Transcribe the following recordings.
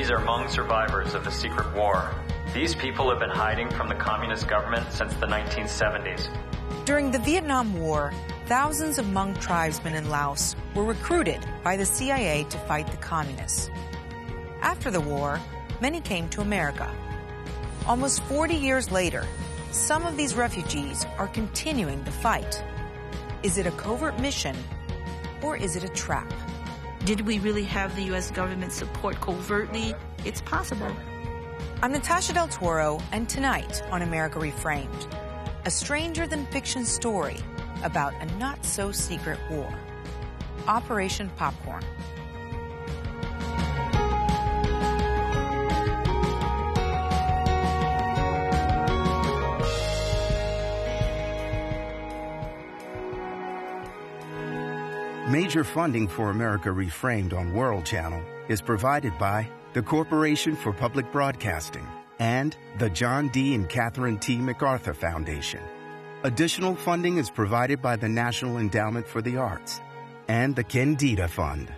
These are Hmong survivors of the secret war. These people have been hiding from the communist government since the 1970s. During the Vietnam War, thousands of Hmong tribesmen in Laos were recruited by the CIA to fight the communists. After the war, many came to America. Almost 40 years later, some of these refugees are continuing the fight. Is it a covert mission, or is it a trap? Did we really have the U.S. government support covertly? It's possible. I'm Natasha Del Toro, and tonight on America ReFramed, a stranger-than-fiction story about a not-so-secret war. Operation Popcorn. Major funding for America ReFramed on World Channel is provided by the Corporation for Public Broadcasting and the John D. and Catherine T. MacArthur Foundation. Additional funding is provided by the National Endowment for the Arts and the Kendeda Fund.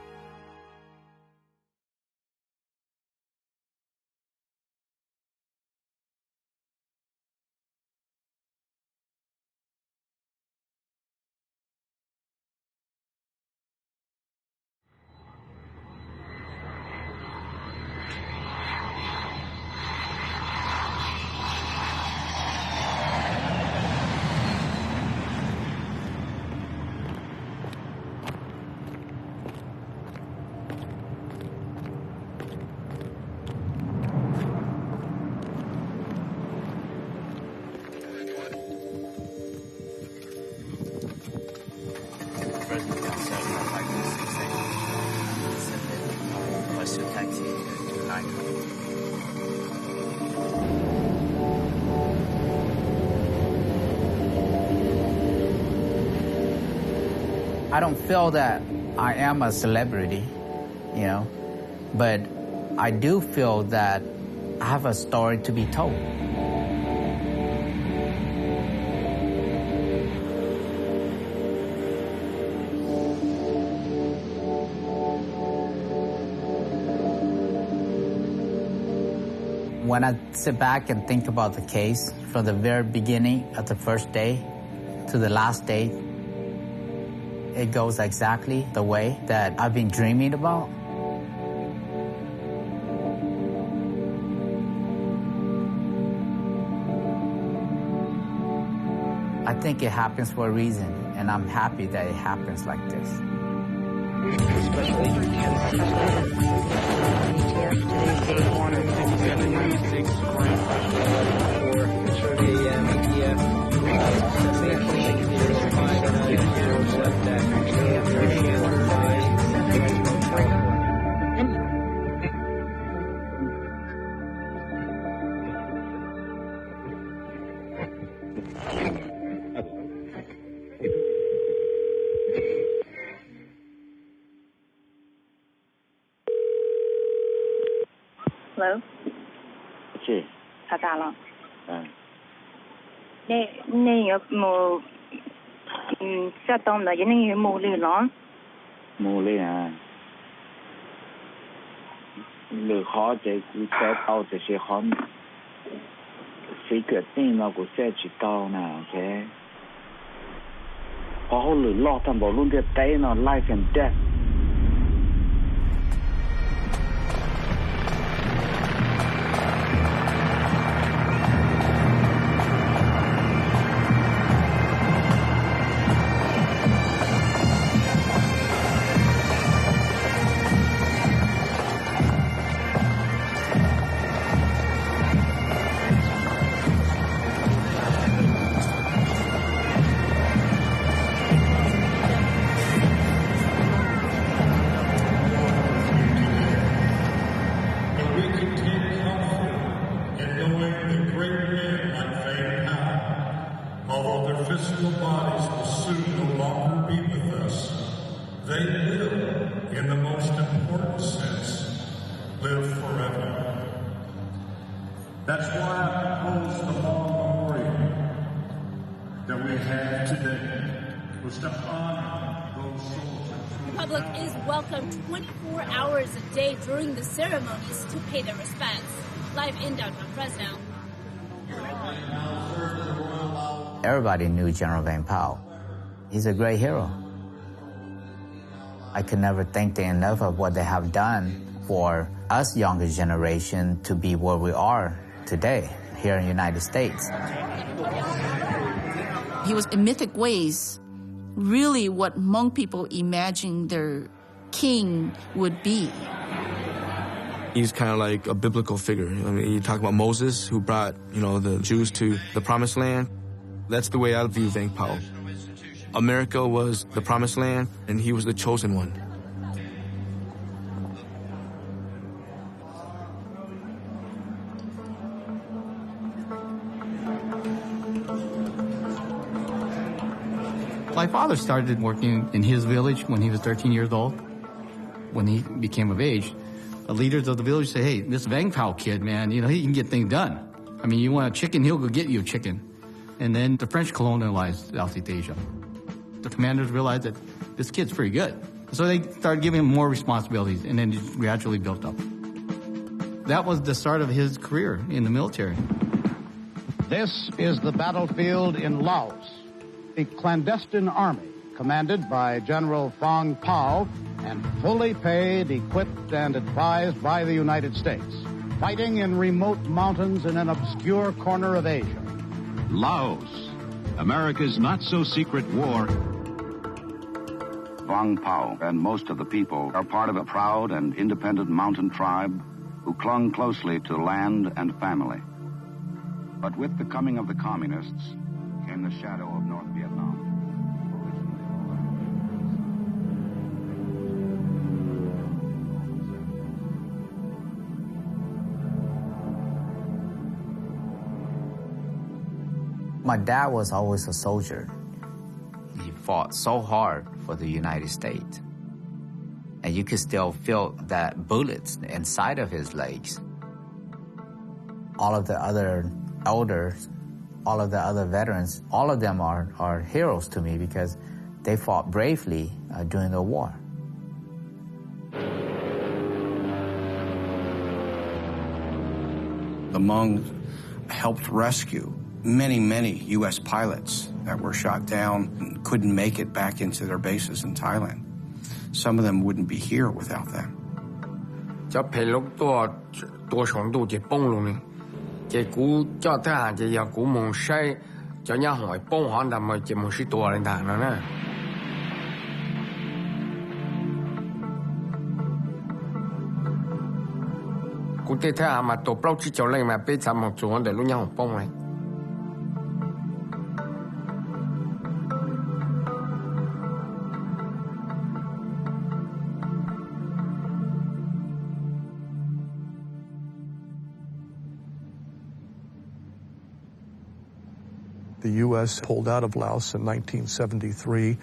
I don't feel that I am a celebrity, but I do feel that I have a story to be told. When I sit back and think about the case, from the very beginning of the first day to the last day, it goes exactly the way that I've been dreaming about. I think it happens for a reason, and I'm happy that it happens like this. Hello? 是。他打了。嗯。那个冇，适当的，因为冇力了。冇力啊。你好，这股赛道这些好，谁决定那个赛去到呢？OK。好หรือรอดทำบอลลุ่นเดียดได้เนาะ life and death。Physical bodies will soon no longer be with us. They will, in the most important sense, live forever. That's why I propose the long memorial that we have today was to honor The public is welcome 24 hours a day during the ceremonies to pay their respects. Live in downtown Fresno. Everybody knew General Vang Pao. He's a great hero. I could never thank them enough of what they have done for us younger generation to be where we are today here in the United States. He was, in mythic ways, really what Hmong people imagined their king would be. He's kind of like a biblical figure. I mean, you talk about Moses, who brought, the Jews to the Promised Land. That's the way I view Vang Pao. America was the Promised Land, and he was the chosen one. My father started working in his village when he was 13 years old. When he became of age, the leaders of the village say, hey, this Vang Pao kid, man, he can get things done. I mean, you want a chicken, he'll go get you a chicken. And then the French colonialized Southeast Asia. The commanders realized that this kid's pretty good. So they started giving him more responsibilities, and then it gradually built up. That was the start of his career in the military. This is the battlefield in Laos, a clandestine army commanded by General Vang Pao and fully paid, equipped, and advised by the United States, fighting in remote mountains in an obscure corner of Asia. Laos, America's not-so-secret war. Vang Pao and most of the people are part of a proud and independent mountain tribe who clung closely to land and family. But with the coming of the communists came the shadow of North Vietnam. My dad was always a soldier. He fought so hard for the United States. And you could still feel that bullets inside of his legs. All of the other elders, all of the other veterans, all of them are heroes to me because they fought bravely during the war. The Hmong helped rescue many U.S. pilots that were shot down and couldn't make it back into their bases in Thailand. Some of them wouldn't be here without them. The U.S. pulled out of Laos in 1973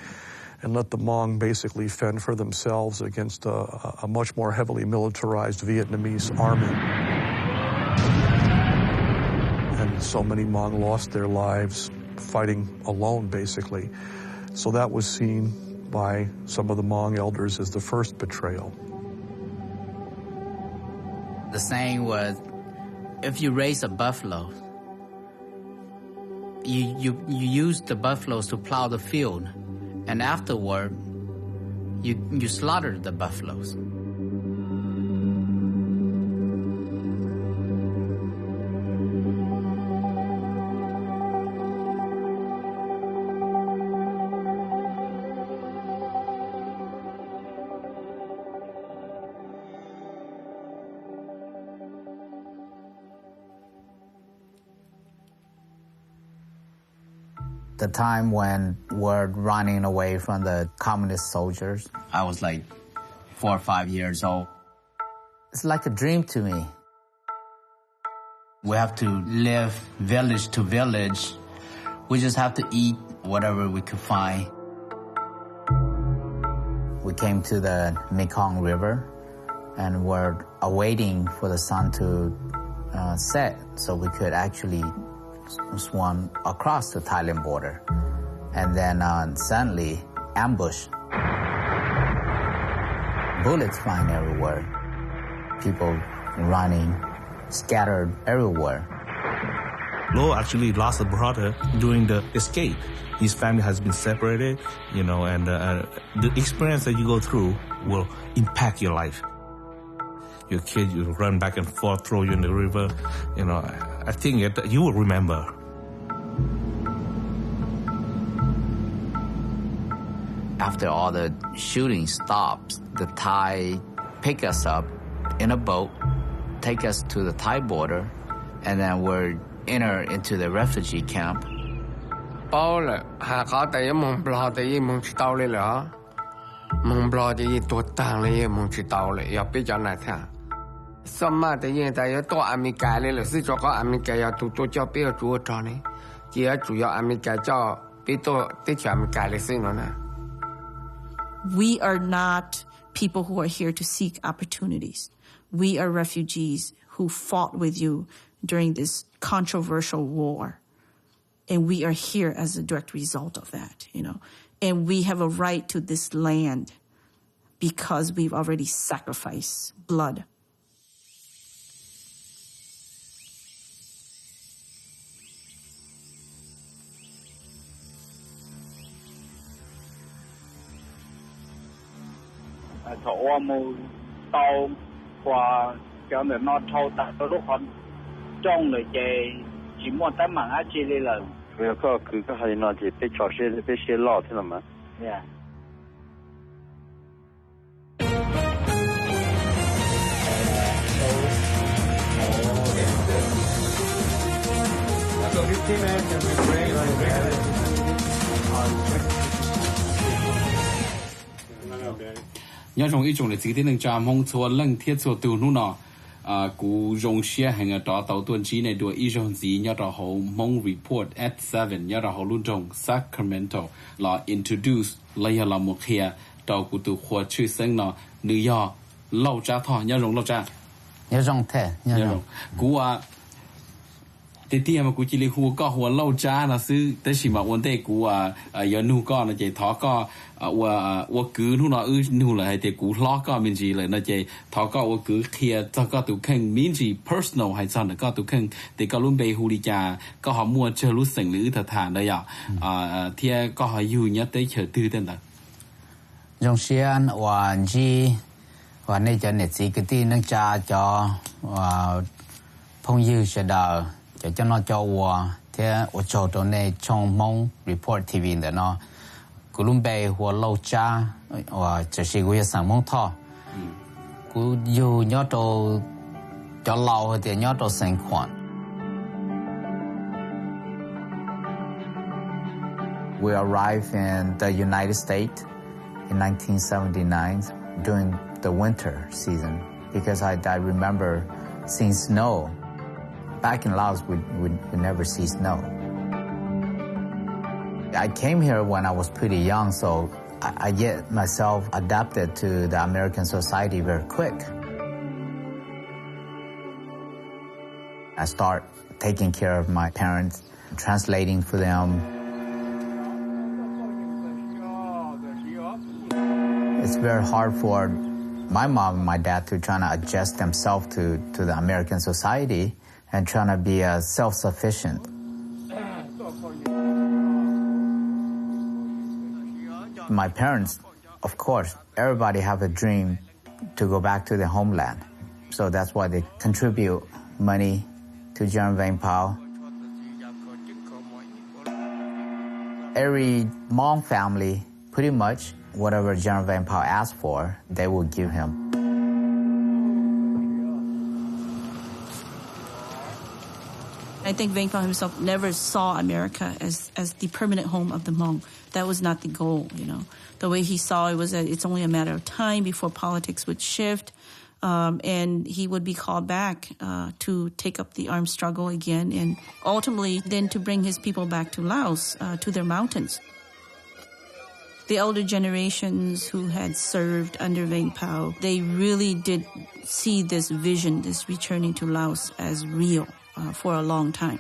and let the Hmong basically fend for themselves against a much more heavily militarized Vietnamese army. And so many Hmong lost their lives fighting alone, basically. So that was seen by some of the Hmong elders as the first betrayal. The saying was, if you raise a buffalo, you use the buffaloes to plow the field, and afterward, you slaughter the buffaloes. The time when we're running away from the communist soldiers, I was like 4 or 5 years old. It's like a dream to me. We have to live village to village. We just have to eat whatever we could find. We came to the Mekong River and were awaiting for the sun to set so we could actually swim across the Thailand border. And then suddenly, ambush. bullets flying everywhere, people running, scattered everywhere. Lo actually lost a brother during the escape. His family has been separated, and the experience that you go through will impact your life. Your kid, you run back and forth, throw you in the river. I think you will remember. After all the shooting stops, the Thai pick us up in a boat, take us to the Thai border, and then we're enter into the refugee camp. 包了，下下第一蒙不落第一蒙知道了了，蒙不落第一多当了也蒙知道了，要比较难听。什么的现在要到阿米盖来了，是这个阿米盖要多叫不要做着呢，也主要阿米盖叫别多得去阿米盖来是呢。We are not people who are here to seek opportunities. We are refugees who fought with you during this controversial war. And we are here as a direct result of that, And we have a right to this land because we've already sacrificed blood. Yeah. nhớ trong ít trong lịch sử thế nên cha mong cho lần thiết cho từ lúc nào cú dùng xe hàng ở đó tàu tuần trí này đuổi ít trong gì nhớ đó hậu mong report at 7 nhớ đó hậu luôn trong Sacramento là introduce lấy là một kia tàu cú từ khoa chữ sinh nó New York lâu cha thọ nhớ trong thế nhớ trong cú thế thì mà cú chỉ lấy hùa có hùa lâu cha là sư thế chỉ mà vấn đề cú giờ nu có là chỉ thọ cóว่าคือนู่นน่ะนู่นแหละให้แต่กูล้อก็มินจีเลยนะเจทอก็ว่าคือเคลียร์จะก็ตัวแข่งมินจี personal ให้ซันก็ตัวแข่งแต่ก็รุ่นเบฮูริจาก็หอมัวเชรู้สึกหรือทฐานได้อ่ะเที่ยก็หออยู่เนี้ยได้เฉยตื้อเต้นแต่ยงเชียนวันจีวันนี้จะเน็ตสีกตีนักจ่าจอว่าพงยืเฉดาจะนอจอวัวเที่ยว่าโจตัวในช่องมอง report TV เดี๋ยวเนาะกูลุ่มไปหัวเราจ้าว่าจะสิกูจะสั่งมองท่อกูอยู่ยอดโตจะเล่าแต่ยอดโตสังขวัญ We arrived in the United States in 1979 during the winter season because I remember seeing snow. Back in Laos, we never see snow. I came here when I was pretty young, so I get myself adapted to the American society very quick. I start taking care of my parents, translating for them. It's very hard for my mom and my dad to try to adjust themselves to the American society and trying to be self-sufficient. My parents, of course, everybody have a dream to go back to their homeland. So that's why they contribute money to General Vang Pao. Every Hmong family, pretty much, whatever General Vang Pao asks for, they will give him. I think Vang Pao himself never saw America as the permanent home of the Hmong. That was not the goal, The way he saw it was that it's only a matter of time before politics would shift, and he would be called back to take up the armed struggle again, and ultimately then to bring his people back to Laos, to their mountains. The elder generations who had served under Vang Pao, they really did see this vision, this returning to Laos as real for a long time.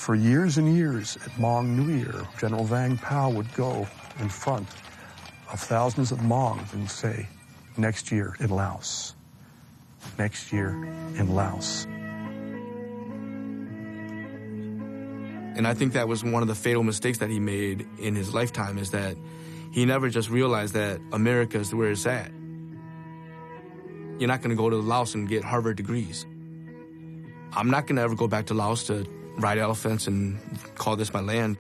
For years and years at Hmong New Year, General Vang Pao would go in front of thousands of Hmong and say, next year in Laos. Next year in Laos. And I think that was one of the fatal mistakes that he made in his lifetime, is that he never just realized that America is where it's at. You're not going to go to Laos and get Harvard degrees. I'm not going to ever go back to Laos to ride elephants and call this my land.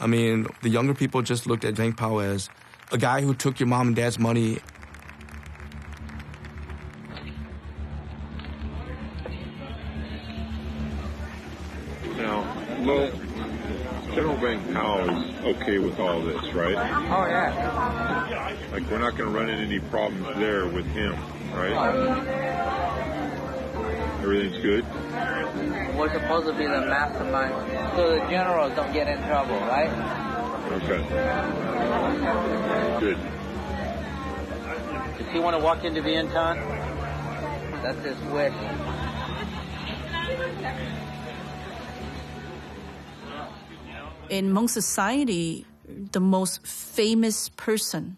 I mean, the younger people just looked at Vang Pao as a guy who took your mom and dad's money. Now, Lo, General Vang Pao is okay with all this, right? Oh, yeah. Like, we're not going to run into any problems there with him, right? Everything's good? We're supposed to be the mastermind, so the generals don't get in trouble, right? Okay. Good. Does he want to walk into Vientiane? That's his wish. In Hmong society, the most famous person,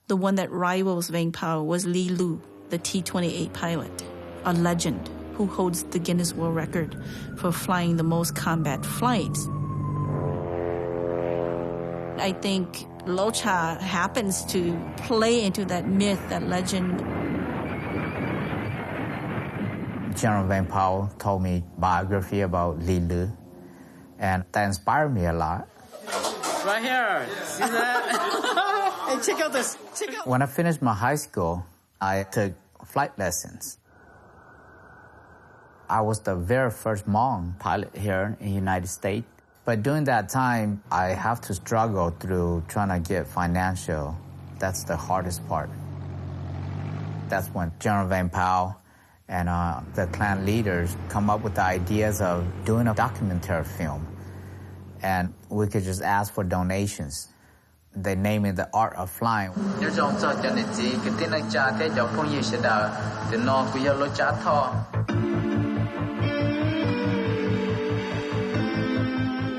the one that rivals Vang Pao, was Li Lu, the T-28 pilot, a legend who holds the Guinness World Record for flying the most combat flights. I think Lo Cha happens to play into that myth, that legend. General Vang Pao told me biography about Li Lu, and that inspired me a lot. Right here. See that? Hey, check out this. Check out. When I finished my high school, I took flight lessons. I was the very first Hmong pilot here in the United States. But during that time, I have to struggle through trying to get financial. That's the hardest part. That's when General Vang Pao and the clan leaders come up with the ideas of doing a documentary film. And we could just ask for donations. They name it The Art of Flying.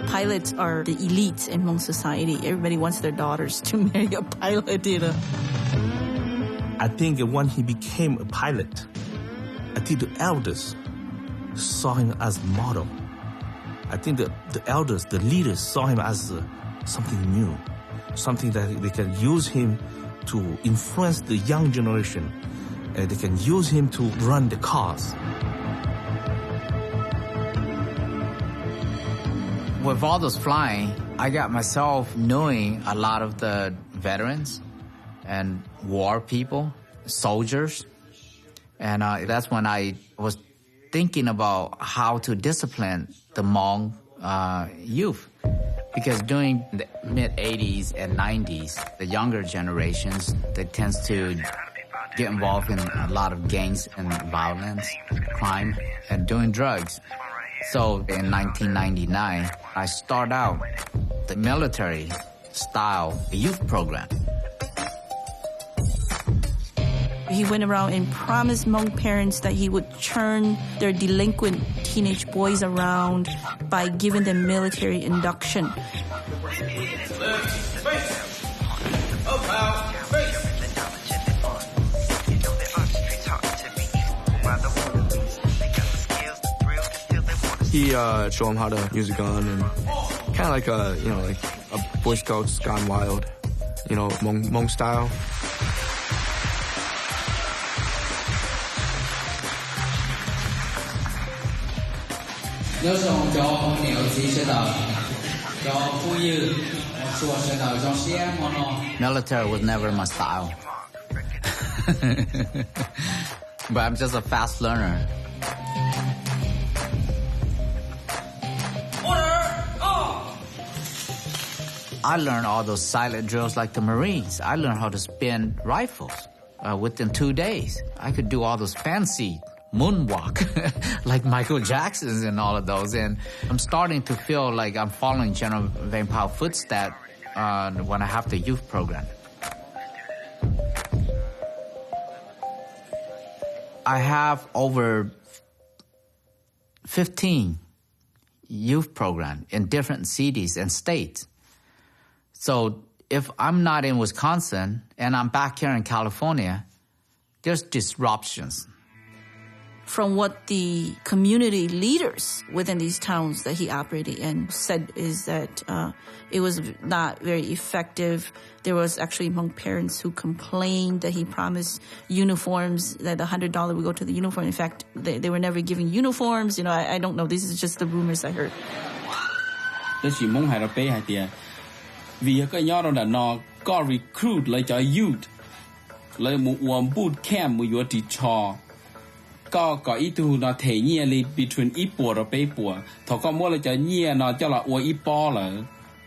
Pilots are the elites in Hmong society. Everybody wants their daughters to marry a pilot, you know. I think when he became a pilot, I think the elders saw him as a model. I think the elders, the leaders, saw him as something new, something that they can use him to influence the young generation. They can use him to run the cause. With all those flying, I got myself knowing a lot of the veterans and war people, soldiers. And that's when I was thinking about how to discipline the Hmong youth. Because during the mid-'80s and '90s, the younger generations, they tend to get involved in a lot of gangs and violence, crime, and doing drugs. So in 1999, I started out the military-style youth program. He went around and promised Hmong parents that he would turn their delinquent teenage boys around by giving them military induction. He showed him how to use a gun, and kind of like a Boy Scouts gone wild, Hmong style. Military was never my style. But I'm just a fast learner. I learned all those silent drills like the Marines. I learned how to spin rifles within 2 days. I could do all those fancy moonwalk like Michael Jackson's and all of those. And I'm starting to feel like I'm following General Vang Pao footsteps when I have the youth program. I have over 15 youth programs in different cities and states. So if I'm not in Wisconsin and I'm back here in California, there's disruptions. From what the community leaders within these towns that he operated in said is that it was not very effective. There was actually among parents who complained that he promised uniforms, that the $100 would go to the uniform. In fact, they were never giving uniforms. I don't know. This is just the rumors I heard. Vì cái nhỏ đó nó có recruit lại cho youth lại một boot camp một your teacher có ít tu nó thể nhẹ li between ít bùa và bảy bùa thọ có mua lại cho nhẹ nó cho là ít bò là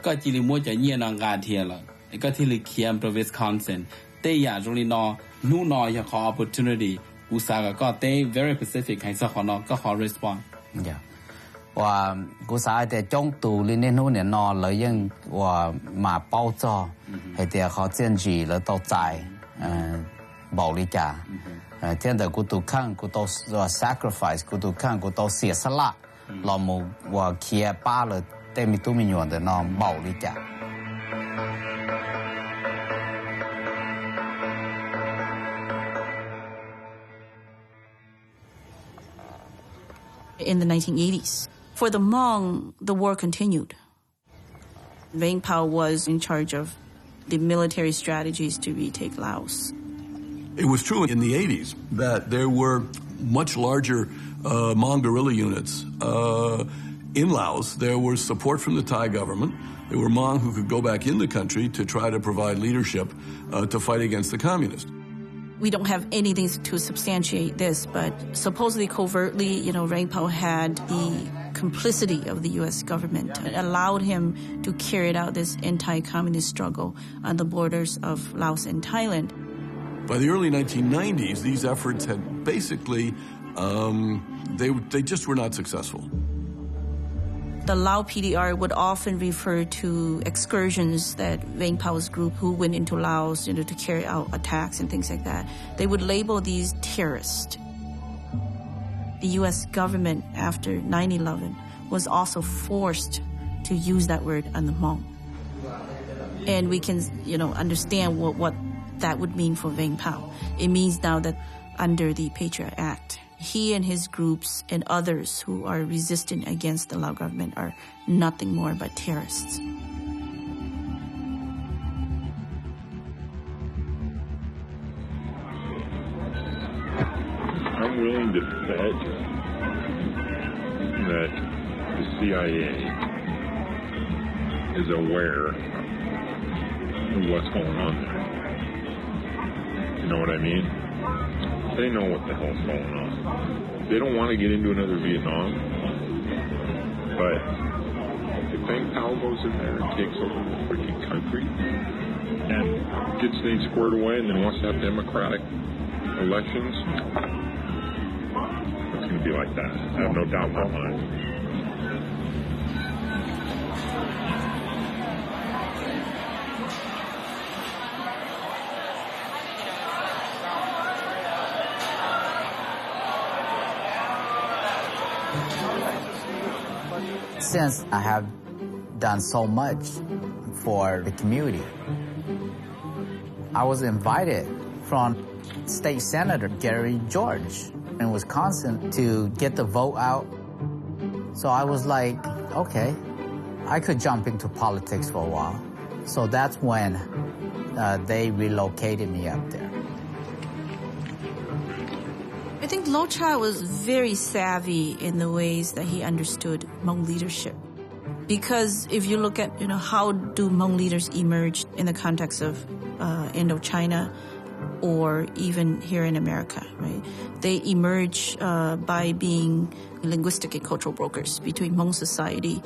có chỉ li mua cho nhẹ nó ngã thiệt là cáiที่li camp to Wisconsin แต่อยากตรงนี้nóนู่นnóอยากขอ opportunity อุตสาหก็แต่ very specific ให้สักคนnóก็ขอ respond và cú sai thì trong tù liên nên hôn nên nó lấy những và mà bao cho hay thì họ chiến trị là tao chạy bảo lý cả thiên đời cú tụ khang cú tao sacrifice cú tụ khang cú tao xỉa sala là một và kia ba là tem mi tu mi nhuận để nó bảo lý cả. In the 1980s. For the Hmong, the war continued. Vang Pao was in charge of the military strategies to retake Laos. It was true in the 80s that there were much larger Hmong guerrilla units in Laos. There was support from the Thai government. There were Hmong who could go back in the country to try to provide leadership to fight against the communists. We don't have anything to substantiate this, but supposedly covertly, Vang Pao had the complicity of the U.S. government. It allowed him to carry out this anti-communist struggle on the borders of Laos and Thailand. By the early 1990s, these efforts had basically, they just were not successful. The Lao PDR would often refer to excursions that Vang Pao's group who went into Laos, to carry out attacks and things like that. They would label these terrorists. The U.S. government after 9/11 was also forced to use that word on the Hmong. And we can, understand what that would mean for Vang Pao. It means now that under the Patriot Act, he and his groups and others who are resistant against the Lao government are nothing more but terrorists. I'm willing to bet that the CIA is aware of what's going on there. You know what I mean? They know what the hell's going on. They don't want to get into another Vietnam, but if Vang Pao goes in there and takes over the freaking country and gets things squared away and then wants to have democratic elections, it's going to be like that. I have no doubt in my mind. Since I have done so much for the community, I was invited from State Senator Gary George in Wisconsin to get the vote out. So I was like, okay, I could jump into politics for a while. So that's when they relocated me up there. I think Lo Cha was very savvy in the ways that he understood Hmong leadership. Because if you look at, how do Hmong leaders emerge in the context of Indochina or even here in America, right? They emerge by being linguistic and cultural brokers between Hmong society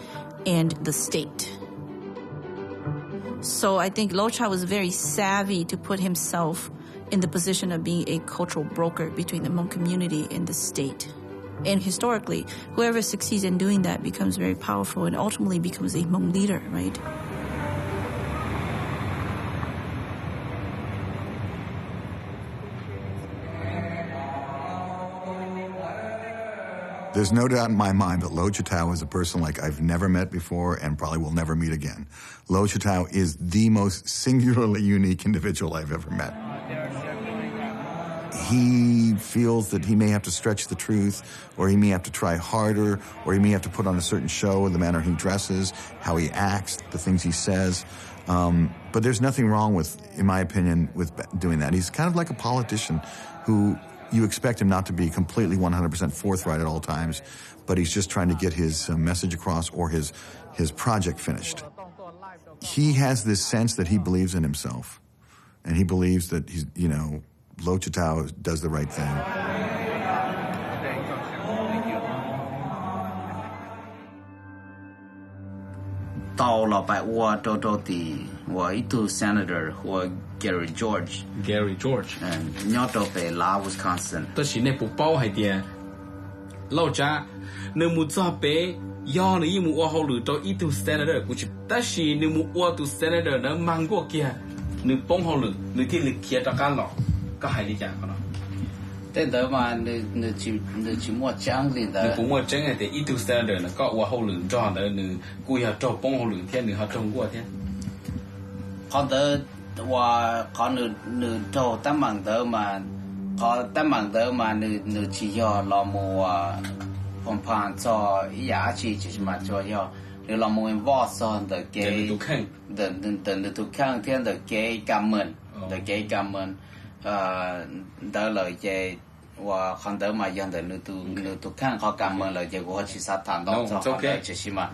and the state. So I think Lo Cha was very savvy to put himself in the position of being a cultural broker between the Hmong community and the state. And historically, whoever succeeds in doing that becomes very powerful and ultimately becomes a Hmong leader, right? There's no doubt in my mind that Lo Chitao is a person like I've never met before and probably will never meet again. Lo Chitao is the most singularly unique individual I've ever met. He feels that he may have to stretch the truth, or he may have to try harder, or he may have to put on a certain show in the manner he dresses, how he acts, the things he says. But there's nothing wrong with, in my opinion, with doing that. He's kind of like a politician who you expect him not to be completely 100% forthright at all times, but he's just trying to get his message across or his project finished. He has this sense that he believes in himself, and he believes that he's, Lo Chitao does the right thing. 到了白我州的我一度 Senator 或 Gary George， 鸟州北拉 Wisconsin。但是那不包还点，老家那木早北要那一木我好路到一度 Senator 过去，但是那木我度 Senator 那芒果嘅，那帮好路，那ที่ลึกเขียดกันหรอก็ให้理解กันเนาะ。แต่เดิมมาในชิมัวจังเลยนะผมว่าจังแต่อีตัวสแตนเดอร์นะก็ว่าเขาหลึงจ้าเนกูอยากจ้าป้องเขาหลึงเทียนหนึ่งเขาจ้องกูเทียนเขาเดินว่าเขาหนึ่งโตตั้งมังเดิมมาเขาตั้งมังเดิมมาหนึ่งชี้ยอลอมัวผมผ่านจอยาชีจิมาจอยอหรือลอมัววอซอนเดเกย์เดินทุกข้างเทียนเดเกย์กำเมินเดเกย์กำเมินđó lời về và không đỡ mà dân để nữ tu khang họ cảm ơn lời về của họ chỉ sát thản đó cho họ để chỉ xí mà.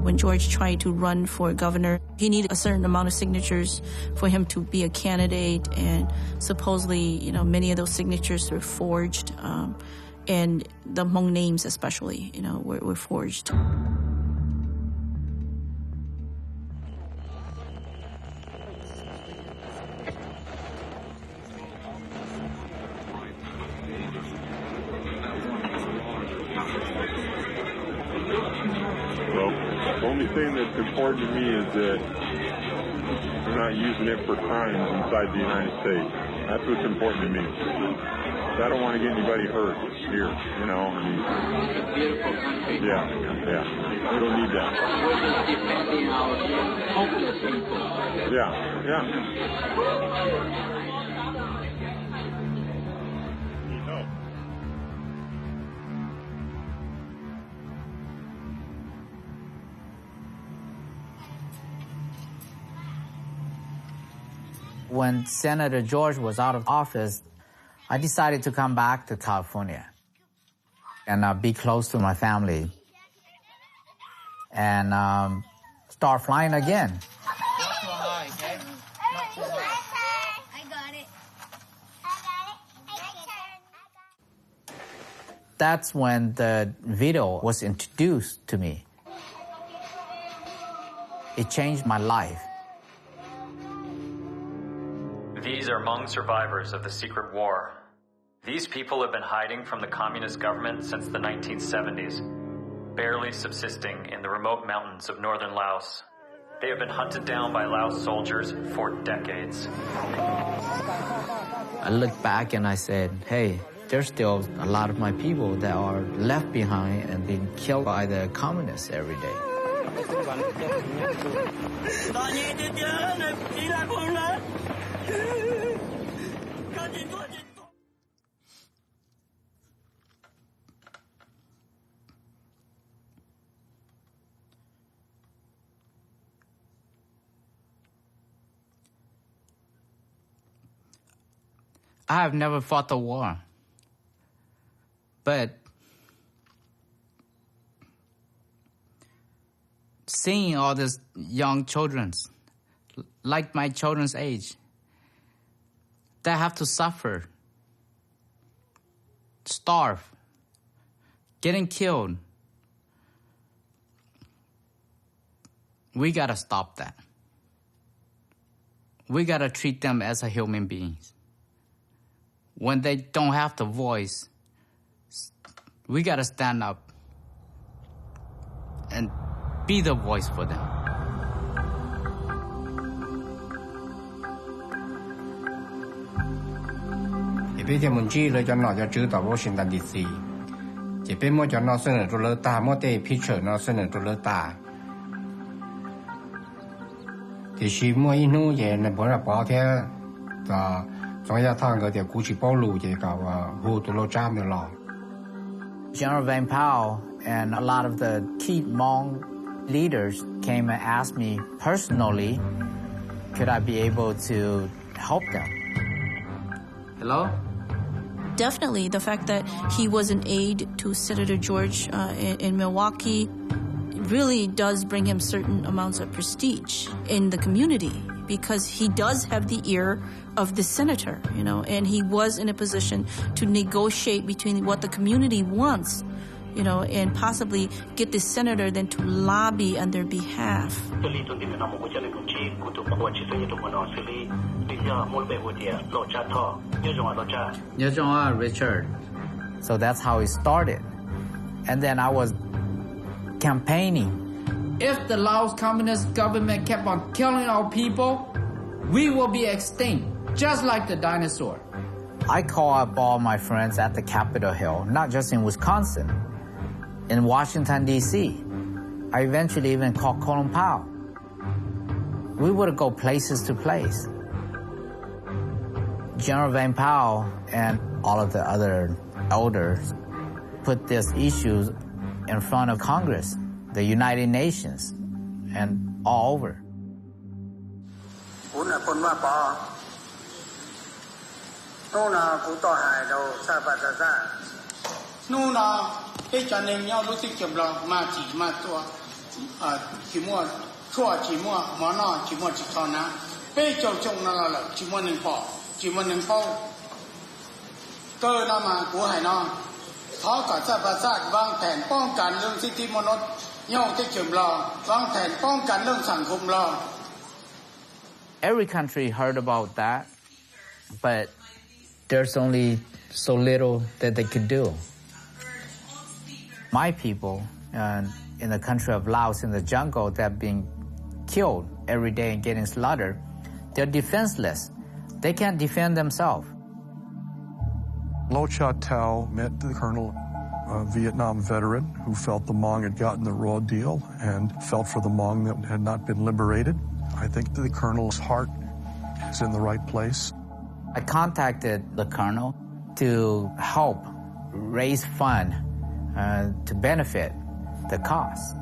When George tried to run for governor, he needed a certain amount of signatures for him to be a candidate, and supposedly, many of those signatures were forged, and the Hmong names especially, were forged. The only thing that's important to me is that we're not using it for crimes inside the United States. That's what's important to me. I don't want to get anybody hurt here, It's a beautiful country. Yeah. We don't need that. We're just defending our hopeless people. Yeah. When Senator George was out of office, I decided to come back to California and be close to my family and start flying again. Not too high, okay? Not too high. I got it. That's when the video was introduced to me. It changed my life. These are Hmong survivors of the secret war. These people have been hiding from the communist government since the 1970s, barely subsisting in the remote mountains of northern Laos. They have been hunted down by Laos soldiers for decades. I looked back and I said, hey, there's still a lot of my people that are left behind and being killed by the communists every day. I have never fought the war, but seeing all these young children, like my children's age, that have to suffer, starve, getting killed, we gotta stop that. We gotta treat them as a human beings. When they don't have the voice, we gotta stand up and be the voice for them. bây giờ muốn chi là cho nó cho chữ tại Washington DC chỉ bên mua cho nó xin ở chỗ lơ ta mua tê picture nó xin ở chỗ lơ ta thì khi mua in nu vậy là bữa là bỏ theo là trong gia thang cái thì cú chỉ bao lù vậy cả hồ tụ lô trăm được lo. General Vang Pao and a lot of the key Hmong leaders came and asked me personally, could I be able to help them? Hello? Definitely, the fact that he was an aide to Senator George in Milwaukee really does bring him certain amounts of prestige in the community because he does have the ear of the senator, you know, and he was in a position to negotiate between what the community wants, you know, and possibly get the senator then to lobby on their behalf. Richard. So that's how it started. And then I was campaigning. If the Laos Communist government kept on killing our people, we will be extinct, just like the dinosaur. I call up all my friends at the Capitol Hill, not just in Wisconsin, in Washington, D.C. I eventually even called Colin Powell. We would go places to place. General Vang Pao and all of the other elders put these issues in front of Congress, the United Nations, and all over. Every country heard about that, but there's only so little that they could do. My people in the country of Laos, in the jungle, that are being killed every day and getting slaughtered, they're defenseless. They can't defend themselves. Lo Cha Tao met the colonel, a Vietnam veteran who felt the Hmong had gotten the raw deal and felt for the Hmong that had not been liberated. I think the colonel's heart is in the right place. I contacted the colonel to help raise funds to benefit the cause.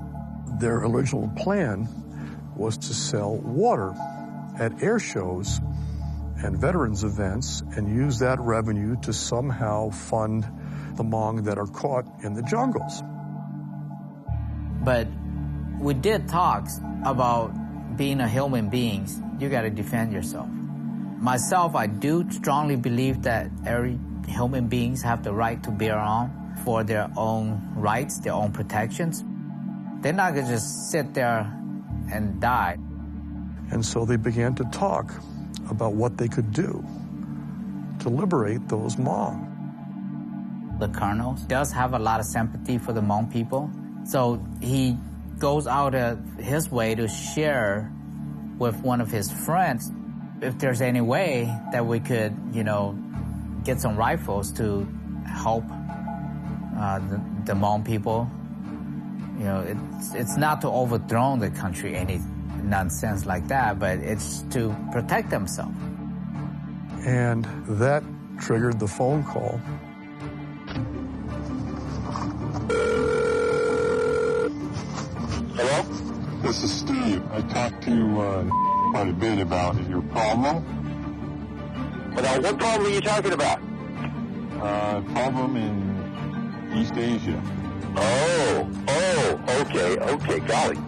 Their original plan was to sell water at air shows and veterans events and use that revenue to somehow fund the Hmong that are caught in the jungles. But we did talk about being a human being, you got to defend yourself. Myself, I do strongly believe that every human beings have the right to bear arms for their own rights, their own protections. They're not going to just sit there and die. And so they began to talk about what they could do to liberate those Hmong. The colonel does have a lot of sympathy for the Hmong people, so he goes out of his way to share with one of his friends if there's any way that we could, you know, get some rifles to help the Hmong people. You know, it's not to overthrow the country, any nonsense like that, but it's to protect themselves. And that triggered the phone call. Hello? This is Steve. I talked to you quite a bit about your problem. Well, what problem are you talking about? Problem in East Asia. Okay, golly.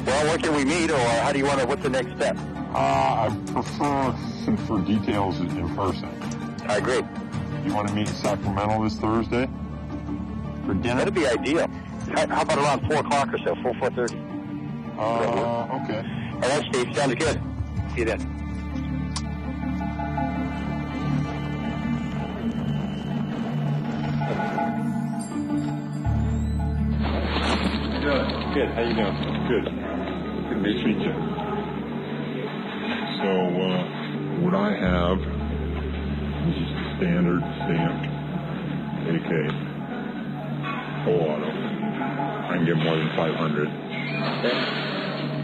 Well, what can we meet, or how do you want to, what's the next step? I prefer for details in person. I agree. You want to meet in Sacramento this Thursday? For dinner? That'd be ideal. How about around 4 o'clock or so, 4:30? Okay. All right, Steve, sounds good. See you then. Good. How you doing? Good. Good to meet you. So, what I have This is standard stamped AK. Full auto. I can get more than 500.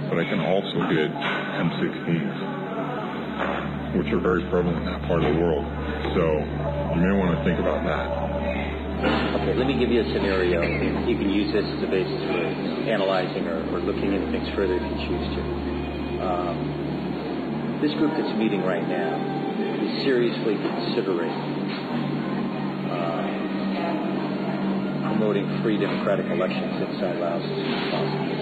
But I can also get M16s, which are very prevalent in that part of the world. So you may want to think about that. Okay, let me give you a scenario. You can use this as a basis for analyzing or looking into things further if you choose to. This group that's meeting right now is seriously considering promoting free democratic elections inside Laos as soon as possible.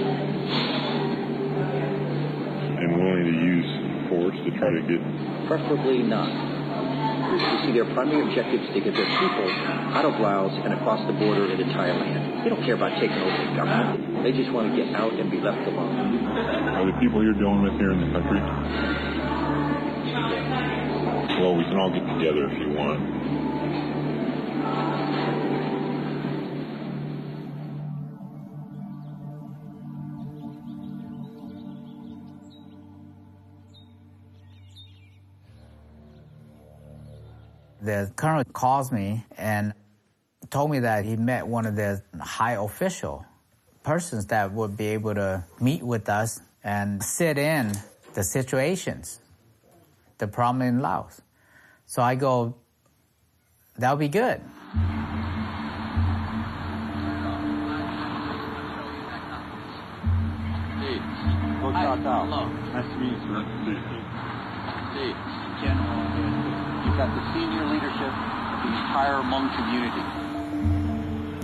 And willing to use force to try to get... Preferably not. You see, their primary objective is to get their people out of Laos and across the border into Thailand. They don't care about taking over the government. They just want to get out and be left alone. Are the people you're dealing with here in the country? Well, we can all get together if you want. The colonel calls me and told me that he met one of the high official persons that would be able to meet with us and sit in the situations, the problem in Laos. So I go, that'll be good. Hello. Nice to meet you, sir. Hey, General. You've got the senior leadership of the entire Hmong community.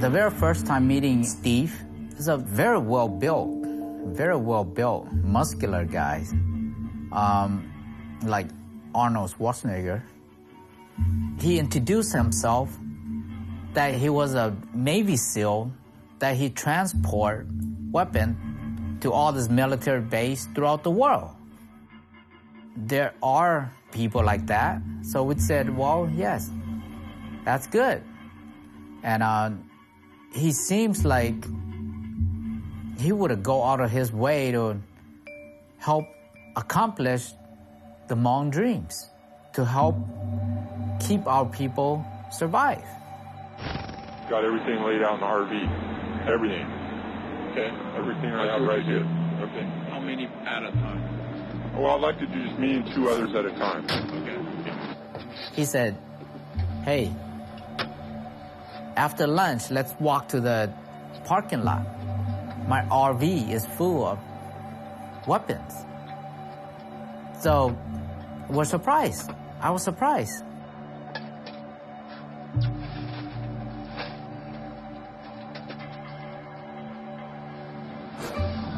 The very first time meeting Steve is a very well-built, muscular guy, like Arnold Schwarzenegger. He introduced himself that he was a Navy SEAL, that he transport weapons to all this military base throughout the world. There are people like that. So we said, well, yes, that's good. And he seems like he would go out of his way to help accomplish the Hmong dreams, to help keep our people survive. Got everything laid out in the RV. Everything. Okay? Everything laid out right here. Okay. How many at a time? Well, I'd like to do just me and 2 others at a time. Okay. He said, hey, after lunch, let's walk to the parking lot. My RV is full of weapons. So we're surprised. I was surprised.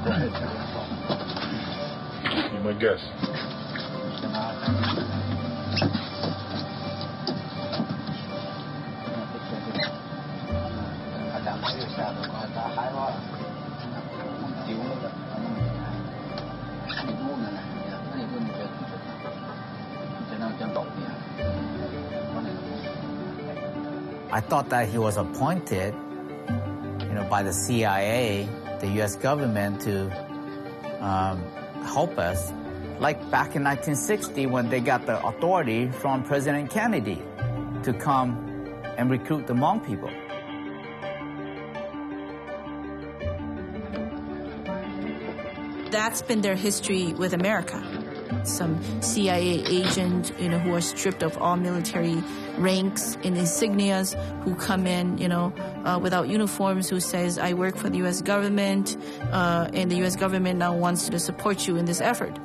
Go ahead, be my guest. I thought that he was appointed, by the CIA, the U.S. government, to help us, like back in 1960 when they got the authority from President Kennedy to come and recruit the Hmong people. That's been their history with America. Some CIA agent, who are stripped of all military ranks and insignias, who come in, without uniforms, who says, I work for the U.S. government, and the U.S. government now wants to support you in this effort.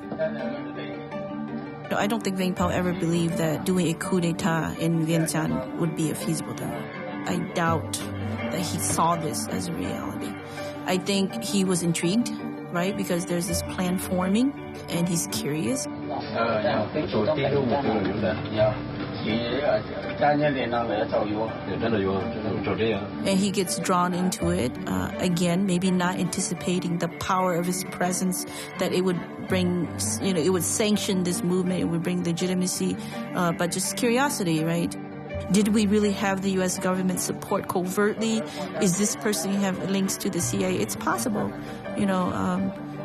I don't think Vang Pao ever believed that doing a coup d'etat in Vientiane would be a feasible thing. I doubt that he saw this as a reality. I think he was intrigued, right? Because there's this plan forming, and he's curious. And he gets drawn into it, again, maybe not anticipating the power of his presence, that it would bring, it would sanction this movement, it would bring legitimacy, but just curiosity, right? Did we really have the U.S. government support covertly? Is this person have links to the CIA? It's possible,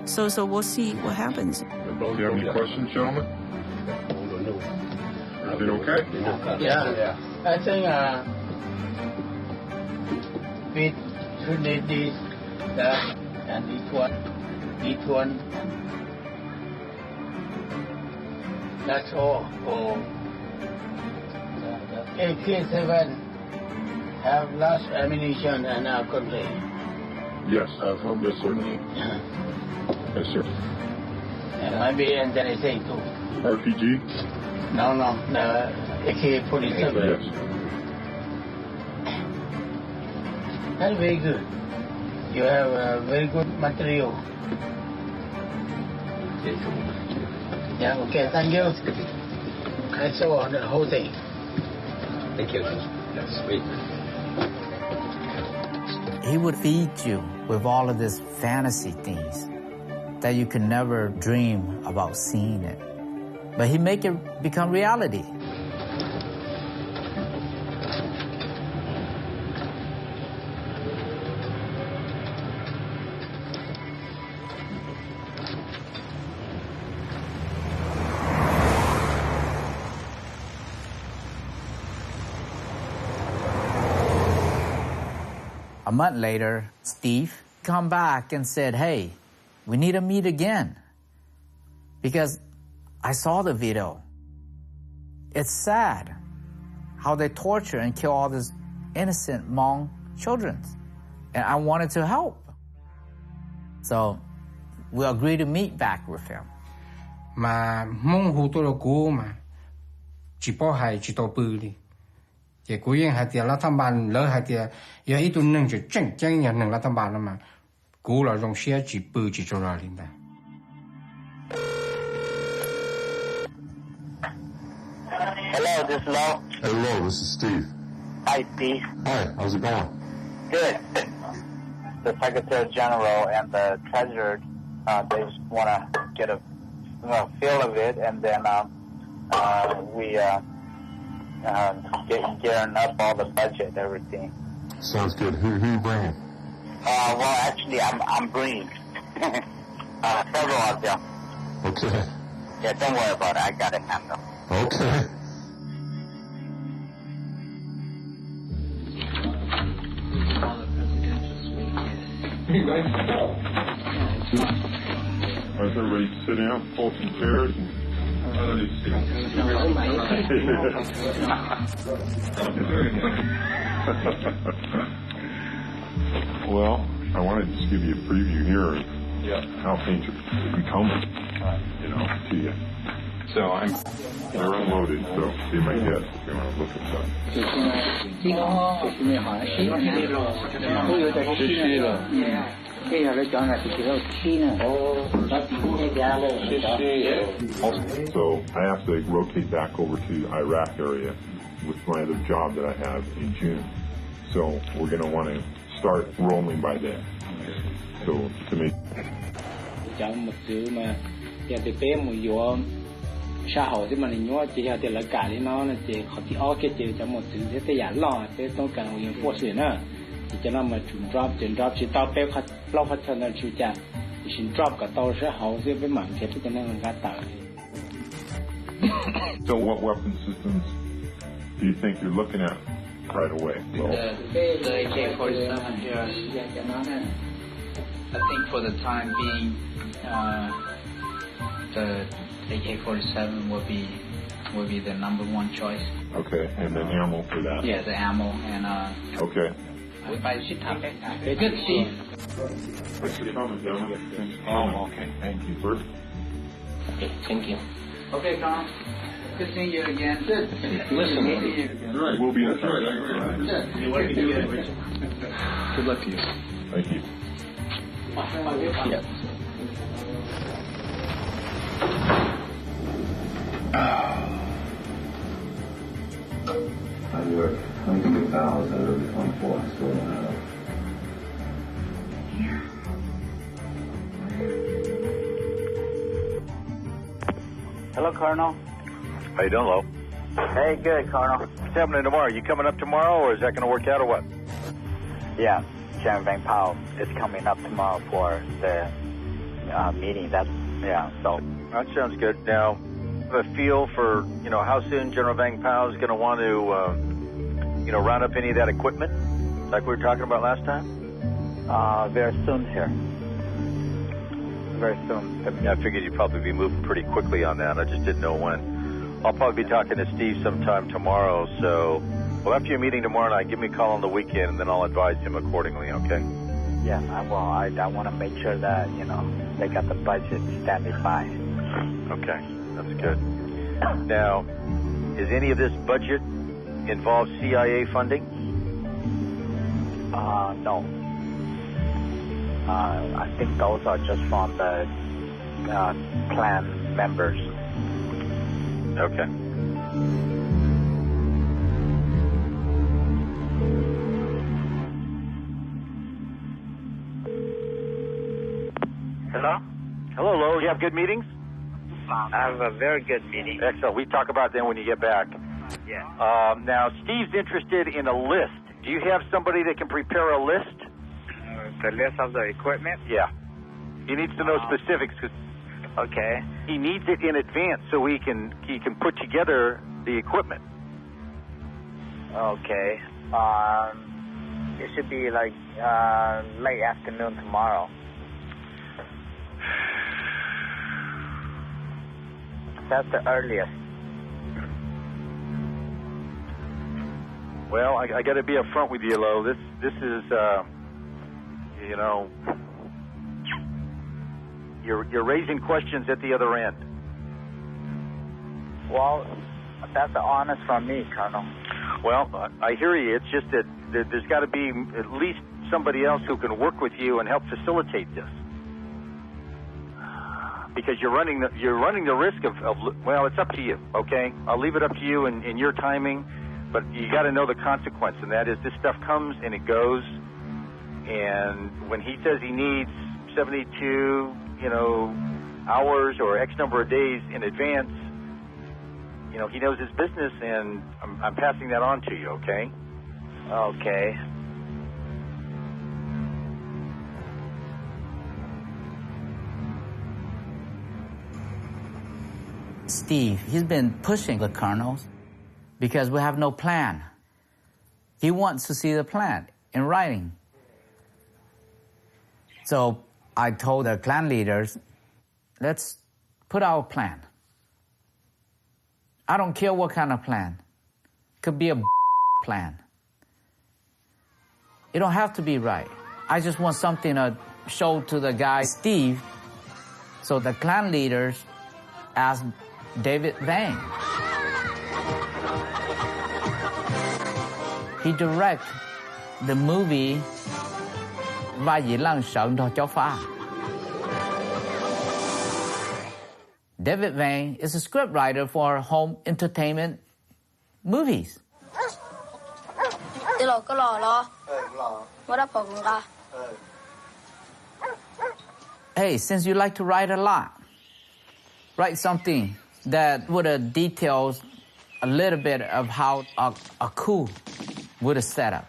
so we'll see what happens. Do you have any questions, gentlemen? Everything okay? Yeah. I think we should need this, that, and this one. That's all. AK-7 have less ammunition in our country. Yes. Yes, sir. Yes, sir. And maybe interesting too. RPG? No, the AK-47. Yes. That's very good. You have very good material. Yeah, okay, thank you. I saw the whole thing. Thank you. That's sweet. He would feed you with all of these fantasy things that you could never dream about seeing it. But he make it become reality. A month later, Steve come back and said, hey, we need to meet again because I saw the video. It's sad how they torture and kill all these innocent Hmong children. And I wanted to help. So we agreed to meet back with him. Mà Hmong hù tôi là cô mà chỉ bỏ hai chỉ tàu bự đi. Thì cô yên hai tiền là thằng bạn lỡ hai tiền, giờ ít tôi nâng chỉ chân chân nhà nâng là thằng bạn mà cô là dùng xe chỉ bự chỉ cho ra liền đó. Hello, this is Lo. Hello, this is Steve. Hi, Steve. Hi, how's it going? Good. The Secretary General and the Treasurer, they just want to get a feel of it, and then we gearing up all the budget, everything. Sounds good. Who you bringing? Well, actually, I'm bringing several of them. Okay. Yeah, don't worry about it. I got it handled. Okay. All right, everybody sit down, pull some chairs. Well, I wanted to just give you a preview here of how things are becoming, to you. So they're unloaded, so be my guest if you want to look at that. So I have to rotate back over to the Iraq area with my other job that I have in June. So we're going to want to start rolling by then. So to make xã hội thì mình nhớ chỉ là tiền là cả đi nó là chỉ họ chỉ ở cái chỉ cho một thứ thế thì giả lo thế tôi cần những phụ sự nữa thì cho nó mà chuyển drop chỉ tao bé phát lo phát cho nó chịu trả thì chuyển drop cả tao sẽ hậu sẽ với mạng thế cho nên mình gạt tao. So what weapon systems do you think you're looking at right away? Well, the AK-47 here. I think for the time being, the AK-47 will be the number one choice. Okay, and then ammo for that. Yeah, the ammo and Okay. Good see. Thanks for coming, gentlemen. Oh, okay. Thank you, Bert. Okay, thank you. Okay, Tom. Good seeing you again. Good. Listen, we'll be in touch. Good luck to you. Thank you. Yeah. I work 22 hours out of 24, still don't have. Hello, Colonel. How you doing, Lo? Hey, good, Colonel. What's happening tomorrow? You coming up tomorrow, or is that going to work out, or what? Yeah, Chairman Vang Pao is coming up tomorrow for the meeting. So. That sounds good. Now, a feel for, how soon General Vang Pao is going to want to, round up any of that equipment, like we were talking about last time? Very soon, sir. Very soon. I figured you'd probably be moving pretty quickly on that. I just didn't know when. I'll probably be talking to Steve sometime tomorrow, so after your meeting tomorrow night, give me a call on the weekend, and then I'll advise him accordingly, okay? Yeah, I want to make sure that, they got the budget standing by. Okay, that's good. Now, is any of this budget involve CIA funding? No. I think those are just from the clan members. Okay. Hello? Hello, Lo. You have good meetings? I have a very good meeting. Excellent. We talk about them when you get back. Yeah. Now, Steve's interested in a list. Do you have somebody that can prepare a list? The list of the equipment? Yeah. He needs to know specifics. Okay. He needs it in advance so he can put together the equipment. Okay. It should be like late afternoon tomorrow. That's the earliest. Well, I got to be upfront with you, Lo. This is, you're raising questions at the other end. Well, that's honest from me, Colonel. Well, I hear you. It's just that there's got to be at least somebody else who can work with you and help facilitate this. Because you're running the risk of well, it's up to you, okay? I'll leave it up to you in your timing, but you got to know the consequence, and that is this stuff comes and it goes, and when he says he needs 72, hours or X number of days in advance, he knows his business, and I'm passing that on to you, okay? Okay. Steve, he's been pushing the colonels because we have no plan. He wants to see the plan in writing. So I told the clan leaders, let's put our plan. I don't care what kind of plan. Could be a plan. It don't have to be right. I just want something to show to the guy, Steve. So the clan leaders asked David Vang. He directed the movie Và Dĩ Lăng Sợ Đò Chó Phá. David Vang is a scriptwriter for home entertainment movies. Hey, since you like to write a lot, write something that would have details a little bit of how a coup would have set up.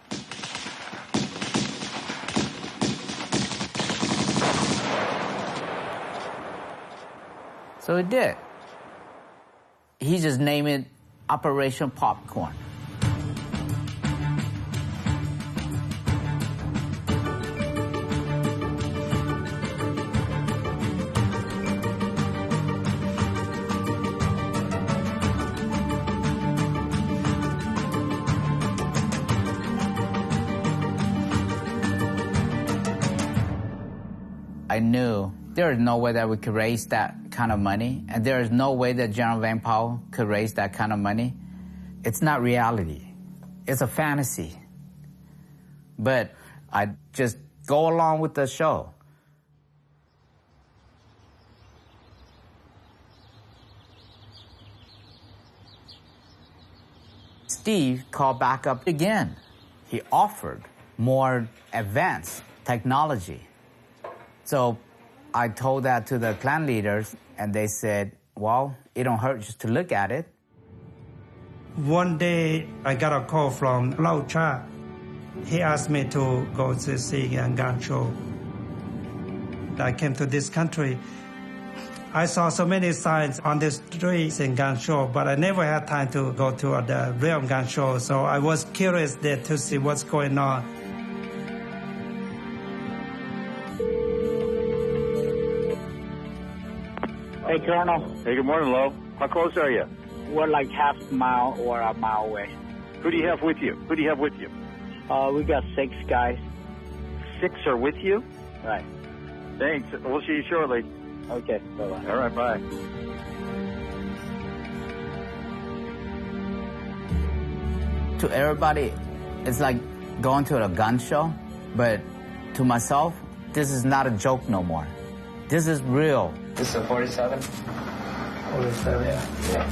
So he did. He just named it Operation Popcorn. I knew there is no way that we could raise that kind of money, and there is no way that General Vang Pao could raise that kind of money. It's not reality. It's a fantasy. But I just go along with the show. Steve called back up again. He offered more advanced technology. So I told that to the clan leaders, and they said, well, it don't hurt just to look at it. One day, I got a call from Lao Cha. He asked me to go to see a gun show. I came to this country I saw so many signs on the streets in gun show, but I never had time to go to the real gun show. So I was curious there to see what's going on. Hey, Colonel. Hey, good morning, Lo. How close are you? We're like half a mile or a mile away. Who do you have with you? Who do you have with you? We got 6 guys. 6 are with you? Right. Thanks. We'll see you shortly. Okay, bye-bye. All right, bye. To everybody, it's like going to a gun show, but to myself, this is not a joke no more. This is real. This is a 47? 47. Yeah.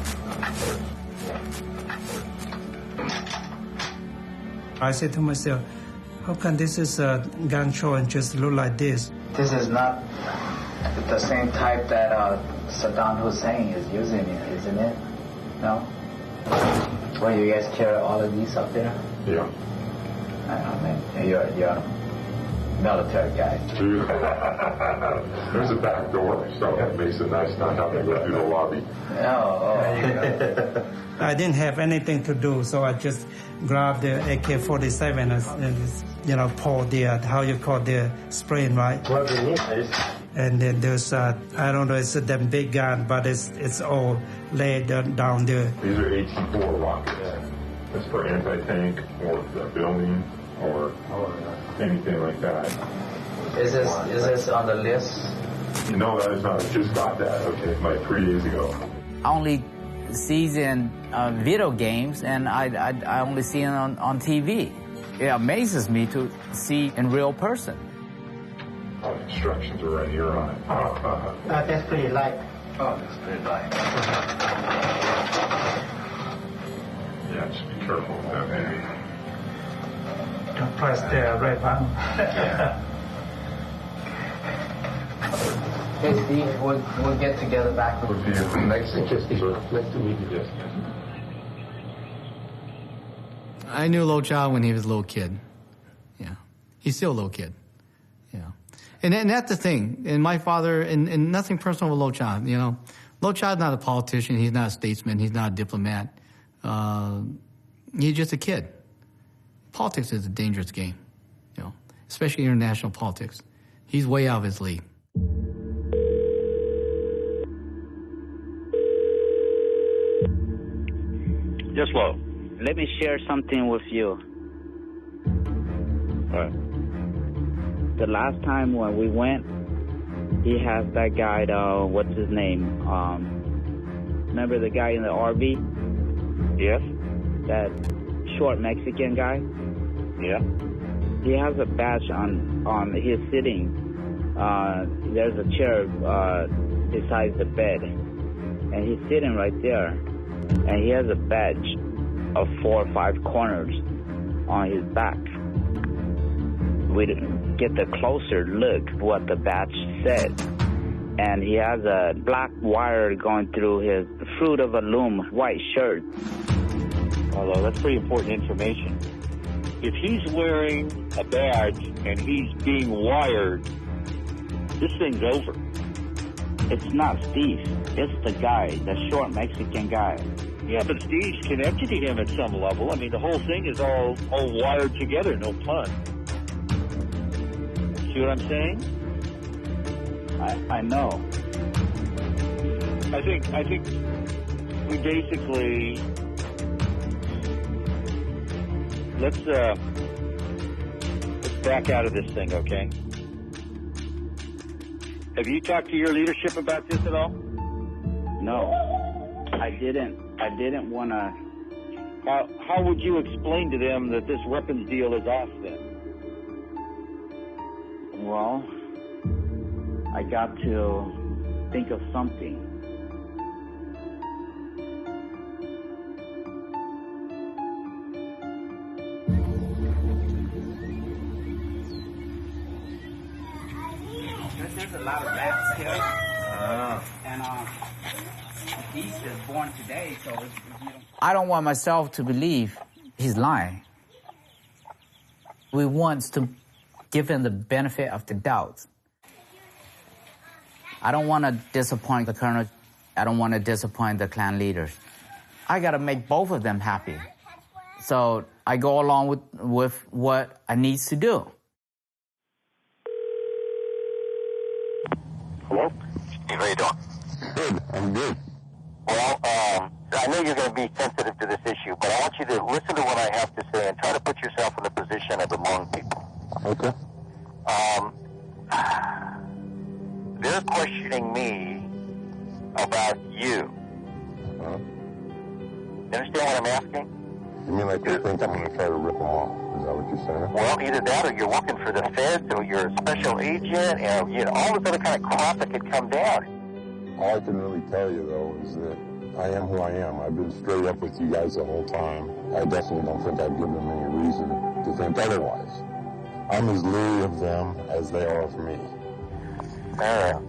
I said to myself, how come this is a gun show and just look like this? This is not the same type that Saddam Hussein is using, isn't it? No? Well, you guys carry all of these up there? Yeah. I don't know, man. You're a military guy. There's a back door, so it makes it nice not having to go through the lobby. I didn't have anything to do, so I just grabbed the AK-47 and pour the, how you call the spring, right? And then there's, I don't know, it's a damn big gun, but it's all laid down there. These are AT-4 rockets. That's for anti-tank or building or anything like that. Is this on the list? No, that is not. I just got that, okay, like 3 days ago. I only see it in video games, and I only see it on TV. It amazes me to see in real person. All the instructions are right here on it. That's pretty light. Oh, that's pretty light. Yeah, just be careful with that, maybe. Don't press the red button. Hey, Steve, we'll get together back with you. Nice to meet you. I knew Lo Cha when he was a little kid. Yeah. He's still a little kid. Yeah. And that's the thing. And my father, and nothing personal with Lo Cha, Lo Cha's not a politician. He's not a statesman. He's not a diplomat. He's just a kid. Politics is a dangerous game, especially international politics. He's way out of his league. Yes, Lo. Let me share something with you. All right. The last time when we went, he has that guy, what's his name? Remember the guy in the RV? Yes. That short Mexican guy? Yeah. He has a badge on his sitting. There's a chair beside the bed, and he's sitting right there, and he has a badge of 4 or 5 corners on his back. We didn't get the closer look what the badge said, and he has a black wire going through his fruit of a loom white shirt. Although that's pretty important information. If he's wearing a badge and he's being wired, this thing's over. It's not Steve. It's the guy, the short Mexican guy. Yeah, but Steve's connected to him at some level. I mean, the whole thing is all wired together, no pun. See what I'm saying? I know. I think we basically let's back out of this thing, okay? Have you talked to your leadership about this at all? No, I didn't want to. How would you explain to them that this weapons deal is off then? Well, I got to think of something. There's a lot of rats here. And he's just born today, so if you don't... I don't want myself to believe he's lying. We want to give him the benefit of the doubt. I don't want to disappoint the colonel. I don't want to disappoint the clan leaders. I got to make both of them happy. So I go along with what I need to do. Hello? Steve, how you doing? Good. I'm good. Well, I know you're going to be sensitive to this issue, but I want you to listen to what I have to say and try to put yourself in the position of the Hmong people. Okay. They're questioning me about you. Uh-huh. You understand what I'm asking? You mean like they think I'm going to try to rip them off? Is that what you're saying? Well, either that or you're working for the feds or you're a special agent and, you know, all this other kind of crap that could come down. All I can really tell you, though, is that I am who I am. I've been straight up with you guys the whole time. I definitely don't think I've given them any reason to think otherwise. I'm as leery of them as they are of me. All right.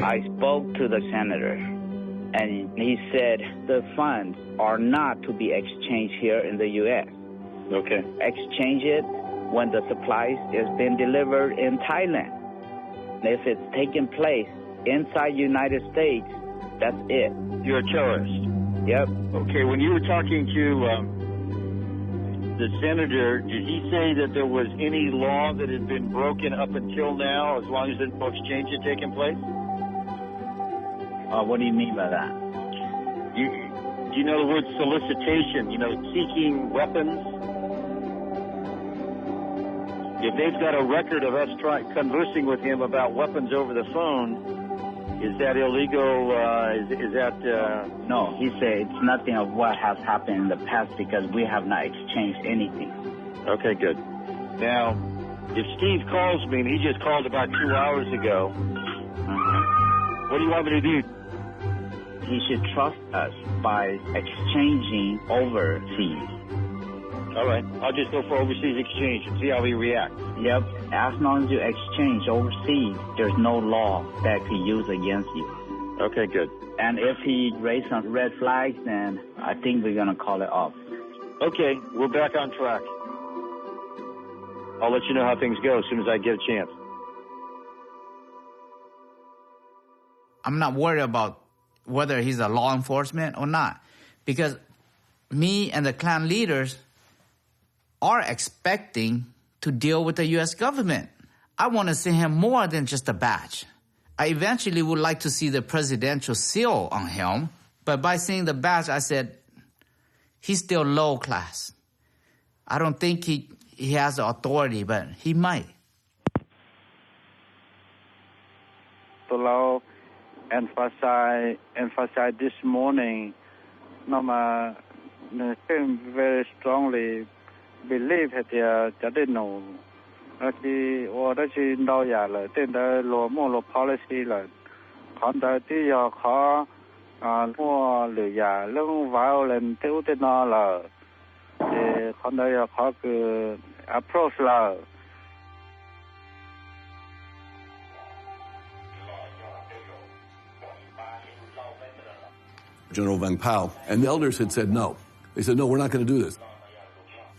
I spoke to the senator, and he said the funds are not to be exchanged here in the U.S. Okay. Exchange it when the supplies is being delivered in Thailand. If it's taking place inside United States, that's it. You're a terrorist. Yep. Okay, when you were talking to the senator, did he say that there was any law that had been broken up until now, as long as the exchange had taken place? What do you mean by that? You know the word solicitation, you know, seeking weapons? If they've got a record of us conversing with him about weapons over the phone, is that illegal? Is that... No, he said it's nothing of what has happened in the past because we have not exchanged anything. Okay, good. Now, if Steve calls me, and he just called about 2 hours ago, what do you want me to do? He should trust us by exchanging overseas. All right, I'll just go for overseas exchange and see how he reacts. Yep, as long as you exchange overseas, there's no law that could use against you. Okay, good. And if he raises some red flags, then I think we're going to call it off. Okay, we're back on track. I'll let you know how things go as soon as I get a chance. I'm not worried about whether he's a law enforcement or not, because me and the clan leaders are expecting to deal with the U.S. government. I want to see him more than just a badge. I eventually would like to see the presidential seal on him, but by seeing the badge, I said, he's still low class. I don't think he has the authority, but he might. ตัวเรา emphasize this morning, very strongly believe that they didn't know. That she know then the law policy còn tới tí giờ khó mua lừa giả lương violent thiếu tên nó là thì còn tới giờ khó cứ approach là. General Vang Pao, and the elders had said no. They said, no, we're not going to do this.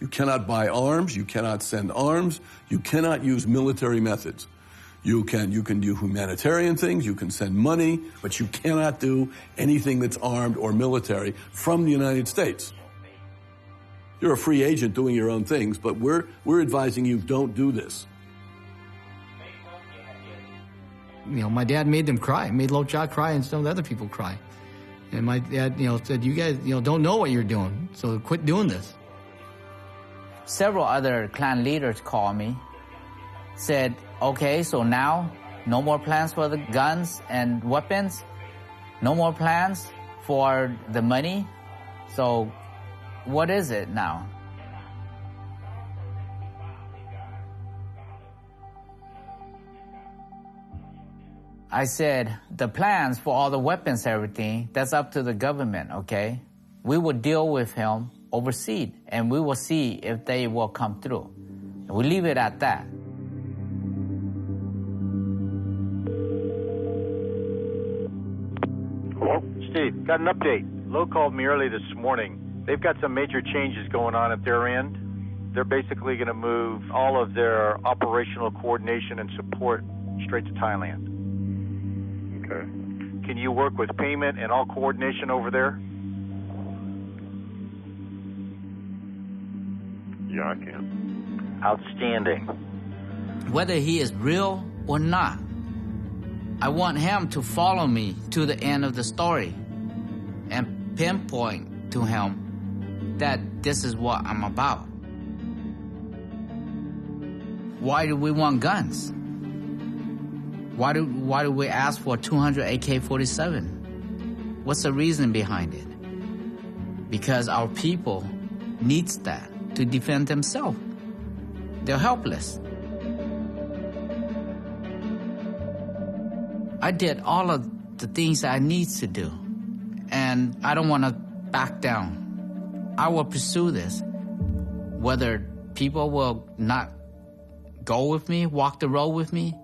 You cannot buy arms, you cannot send arms, you cannot use military methods. You can do humanitarian things, you can send money, but you cannot do anything that's armed or military from the United States. You're a free agent doing your own things, but we're advising you don't do this. You know, my dad made them cry, made Lo Cha cry and some of the other people cry. And my dad, said, you guys, don't know what you're doing, so quit doing this. Several other clan leaders called me, said, okay, so now no more plans for the guns and weapons, no more plans for the money. So what is it now? I said, the plans for all the weapons, everything, that's up to the government, okay? We will deal with him overseas, and we will see if they will come through. We leave it at that. Hello? Steve, got an update. Lo called me early this morning. They've got some major changes going on at their end. They're basically going to move all of their operational coordination and support straight to Thailand. Okay. Can you work with payment and all coordination over there? Yeah, I can. Outstanding. Whether he is real or not, I want him to follow me to the end of the story and pinpoint to him that this is what I'm about. Why do we want guns? Why do we ask for 200 AK-47? What's the reason behind it? Because our people needs that to defend themselves. They're helpless. I did all of the things I need to do, and I don't want to back down. I will pursue this. Whether people will not go with me, walk the road with me,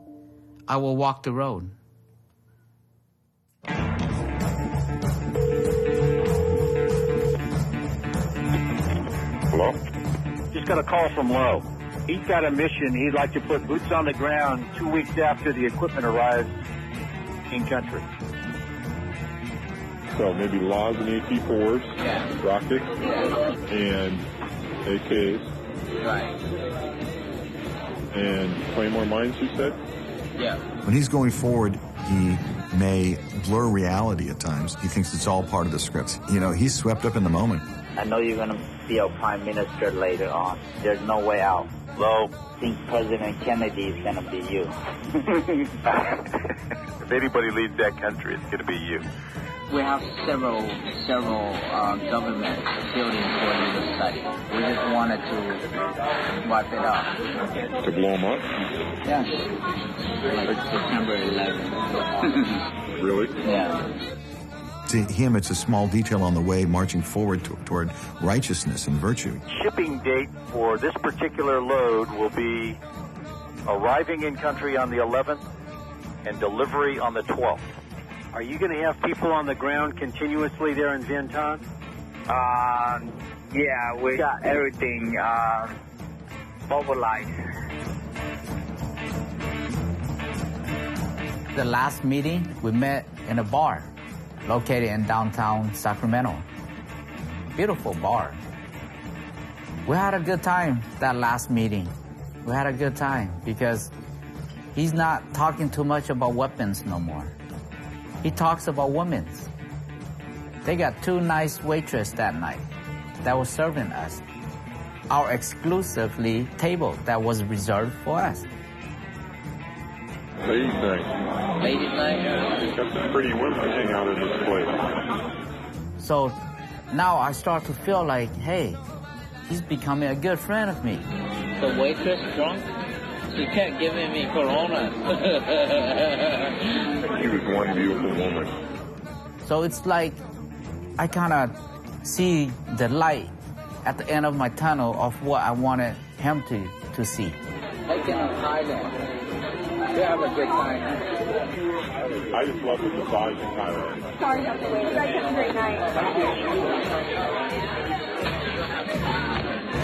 I will walk the road. Hello? Just got a call from Lowe. He's got a mission. He'd like to put boots on the ground 2 weeks after the equipment arrives in country. So maybe laws and AP-4s, rockets, and AKs. Right. And Claymore mines, you said? Yeah. When he's going forward, he may blur reality at times. He thinks it's all part of the script. You know, he's swept up in the moment. I know you're going to be our prime minister later on. There's no way out. Lowe. I think President Kennedy is going to be you. If anybody leads that country, it's going to be you. We have several government buildings for you to study. We just wanted to wipe it out. To blow them up? Yeah. Like September 11th. Really? Yeah. To him, it's a small detail on the way marching forward toward righteousness and virtue. Shipping date for this particular load will be arriving in country on the 11th and delivery on the 12th. Are you going to have people on the ground continuously there in Vientiane? Yeah, we got everything mobilized. The last meeting, we met in a bar located in downtown Sacramento. Beautiful bar. We had a good time that last meeting. We had a good time because he's not talking too much about weapons no more. He talks about women. They got two nice waitresses that night that were serving us. Our exclusively table that was reserved for us. Ladies' night. Ladies' night? We've got some pretty women hanging out in this place. So now I start to feel like, hey, he's becoming a good friend of me. The waitress drunk? She kept giving me Corona. She was one beautiful woman. So it's like I kind of see the light at the end of my tunnel of what I wanted him to see. Like in Thailand. We have a good time. I just love the massage in Thailand. Sorry about the wait. You guys have a great night.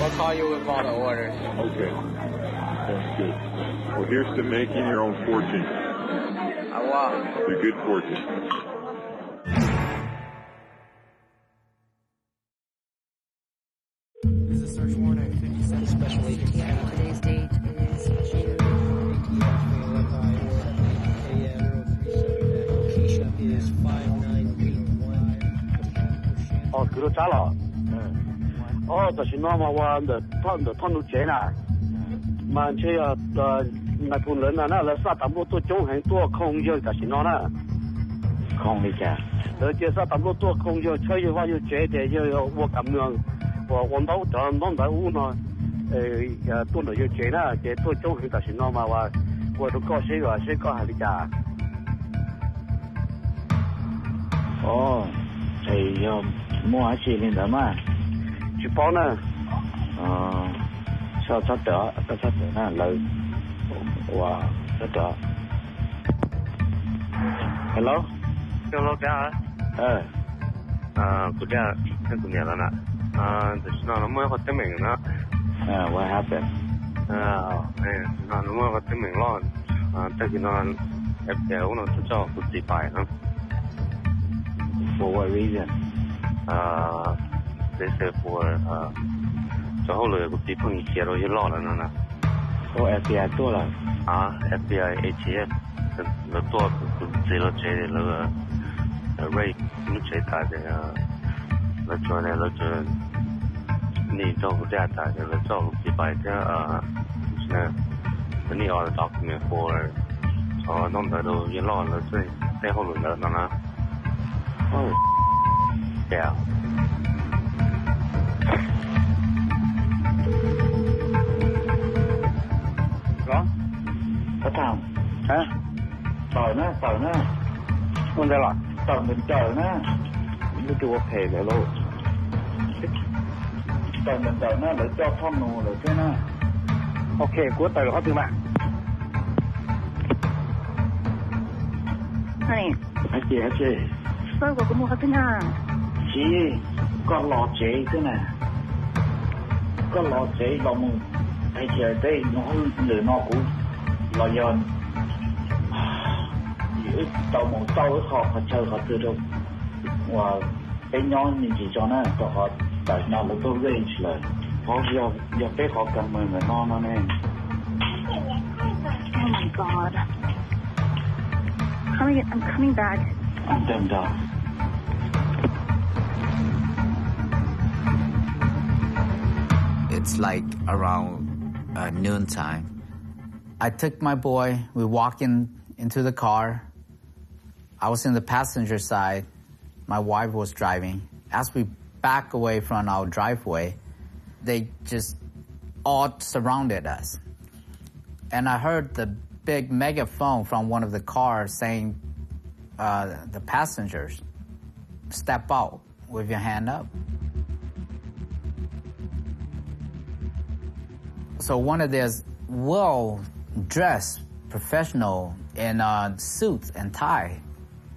We'll call you with all the orders. Okay. That's good. Well, here's to making your own fortune. The good fortune. This is a search warrant at 57 Special Agent. Today's date is June. Location is 5981. 哦，佢都揸落。哦，就是那么我的吞到钱啦。慢车啊，那半人啊，那沙淡路多中很多空药就是那啦。空的家。而且沙淡路多空药，吹的话就觉得要我咁樣，我到當到屋呢，多了要錢啦，嘅多中很就是那嘛話，我都講寫個係你家。哦，係要摸下錢領的嘛？去包呢？sao sắp đó là lời wow sắp đó hello cha của cha cái của nhà đó nè nó mới có tiếng mình nữa what happened nó mới có tiếng mình lo For what reason? They say for the whole of the people in here, you law and Oh, FBI 做了 FBI ATF the door to zero J the rate you check that the join the need to go there that the job be by the need all the document for so don't know you law the they hold the oh yeah có thằng hả tỏi nó con đây là tỏi mình tỏi nó nó chua phê vậy luôn tỏi mình tỏi nó để cho phong nụ rồi thế nó ok của tỏi là có từ mạng Honey. chị Sao có mua cái nào? chị con lò chế thế này con lò chế lò mù ai chơi đây nó lửa nó cũng lò giòn tàu mù tàu họ chơi họ tự động và cái nhóm mình chỉ cho nó họ tại nào là tôi range lại họ giờ bé họ cầm mình là nó nè Oh my God. I'm coming back. I'm done done. It's like around noon time. I took my boy, we walked into the car. I was in the passenger side. My wife was driving. As we back away from our driveway, they just all surrounded us. And I heard the big megaphone from one of the cars saying, the passengers, step out with your hand up. So one of these well-dressed professional in suits and tie,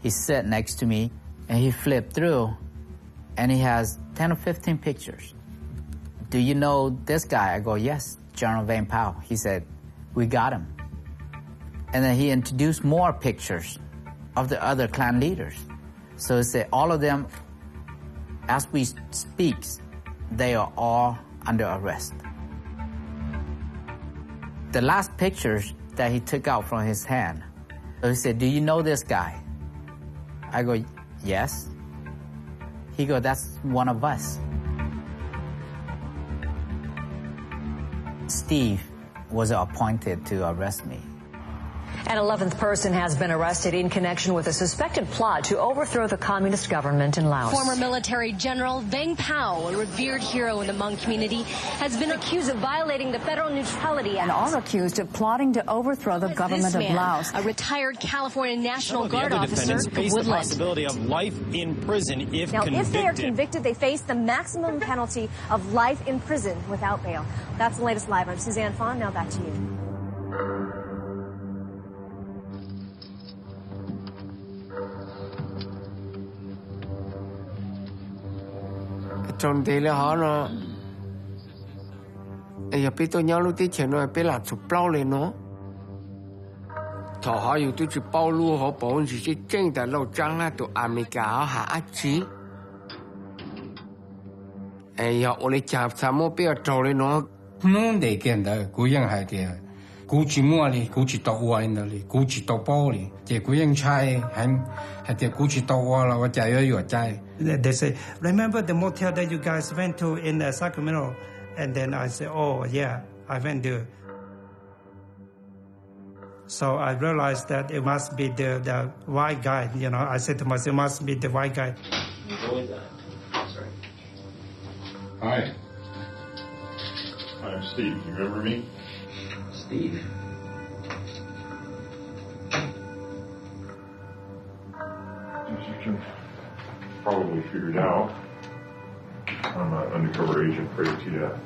he sat next to me and he flipped through and he has 10 or 15 pictures. Do you know this guy? I go, yes, General Vang Pao. He said, we got him. And then he introduced more pictures of the other clan leaders. So he said all of them, as we speak, they are all under arrest. The last pictures that he took out from his hand, so he said, do you know this guy? I go, yes. He go, that's one of us. Steve was appointed to arrest me. An 11th person has been arrested in connection with a suspected plot to overthrow the communist government in Laos. Former military general Vang Pao, a revered hero in the Hmong community, has been accused of violating the Federal Neutrality Act. And all accused of plotting to overthrow the government of Laos. A retired California National Guard the officer defendants face the Woodland. possibility of life in prison if convicted. If they are convicted, they face the maximum penalty of life in prison without bail. That's the latest live. I'm Suzanne Fawn. Now back to you. Trong thế là họ nó giờ biết tôi nhớ lúc tí chuyện nó biết là chụp bao lên nó thọ họอยู่tôi chụp bao luôn họ bảo gì chứ chân tại lâu trắng là tụi America họ hạ chí họ lấy chạp sao mà biết trâu lên nó để kiện đó cú yang hay thì cú chỉ mua đi cú chỉ tàu qua đi đi cú chỉ tàu bao đi chỉ cú yang trai hay thì cú chỉ tàu qua là chạy ở chạy. They say, remember the motel that you guys went to in Sacramento? And then I say, oh, yeah, I went there. So I realized that it must be the white guy. You know, I said to myself, it must be the white guy. Sorry. Hi. I'm Steve. You remember me? Steve. As you can probably figured out, I'm an undercover agent for ATF.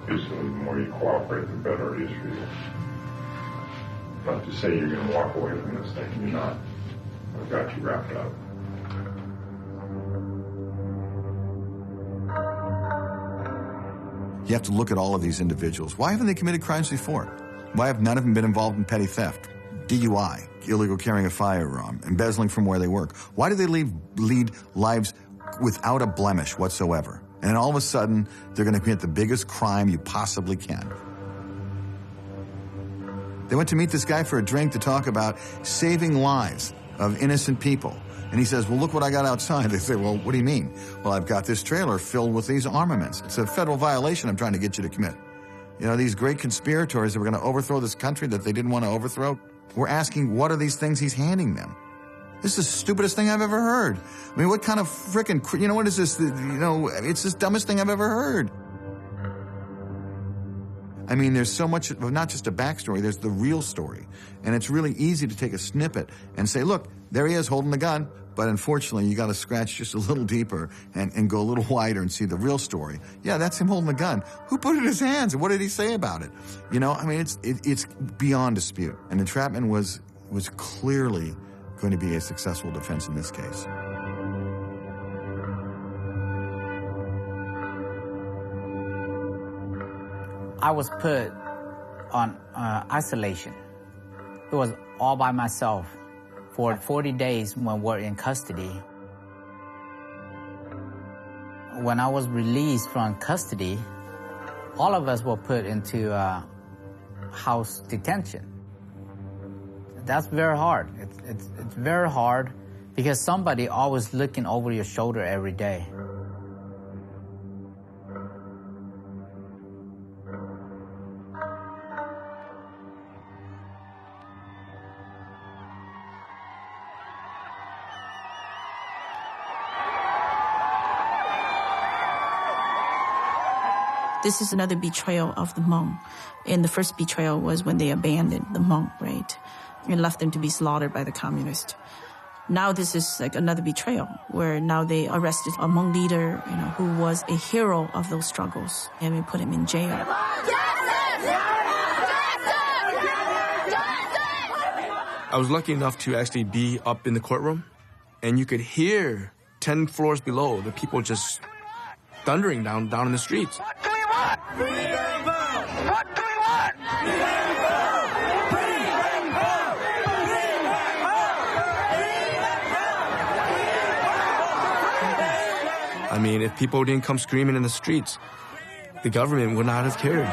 Basically, the more you cooperate, the better it is for you. Not to say you're going to walk away from this thing. You're not. I've got you wrapped up. You have to look at all of these individuals. Why haven't they committed crimes before? Why have none of them been involved in petty theft, DUI, illegal carrying a firearm, embezzling from where they work? Why do they lead lives without a blemish whatsoever? And all of a sudden, they're going to commit the biggest crime you possibly can. They went to meet this guy for a drink to talk about saving lives of innocent people. And he says, well, look what I got outside. They say, well, what do you mean? Well, I've got this trailer filled with these armaments. It's a federal violation I'm trying to get you to commit. You know, these great conspirators that were going to overthrow this country that they didn't want to overthrow, we're asking, what are these things he's handing them? This is the stupidest thing I've ever heard. I mean, what kind of frickin', you know, what is this? You know, it's the dumbest thing I've ever heard. I mean, there's so much of not just a backstory, there's the real story. And it's really easy to take a snippet and say, look, there he is holding the gun. But unfortunately, you got to scratch just a little deeper and go a little wider and see the real story. Yeah, that's him holding the gun. Who put it in his hands? And what did he say about it? You know, I mean, it's beyond dispute. And entrapment was clearly going to be a successful defense in this case. I was put on isolation. It was all by myself for 40 days when we're in custody. When I was released from custody, all of us were put into house detention. That's very hard. It's very hard because somebody always looking over your shoulder every day. This is another betrayal of the Hmong. And the first betrayal was when they abandoned the Hmong, right? And left them to be slaughtered by the communists. Now this is like another betrayal, where now they arrested a Hmong leader, you know, who was a hero of those struggles, and we put him in jail. I was lucky enough to actually be up in the courtroom, and you could hear 10 floors below the people just thundering down in the streets. What do we want? What do we want? I mean, if people didn't come screaming in the streets, the government would not have cared.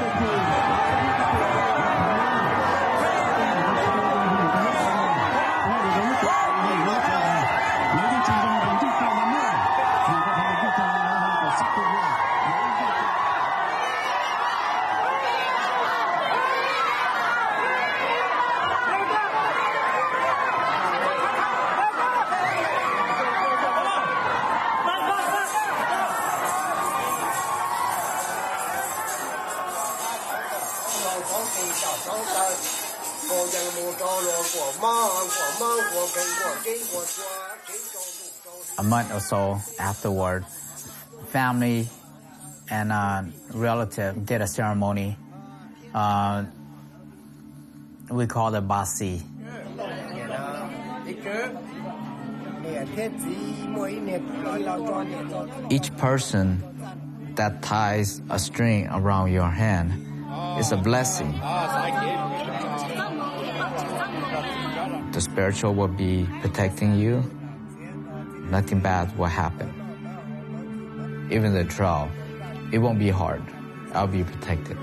A month or so afterward, family and relative did a ceremony. We call it Basi. Each person that ties a string around your hand is a blessing. The spiritual will be protecting you. Nothing bad will happen. Even the trial, it won't be hard. I'll be protected.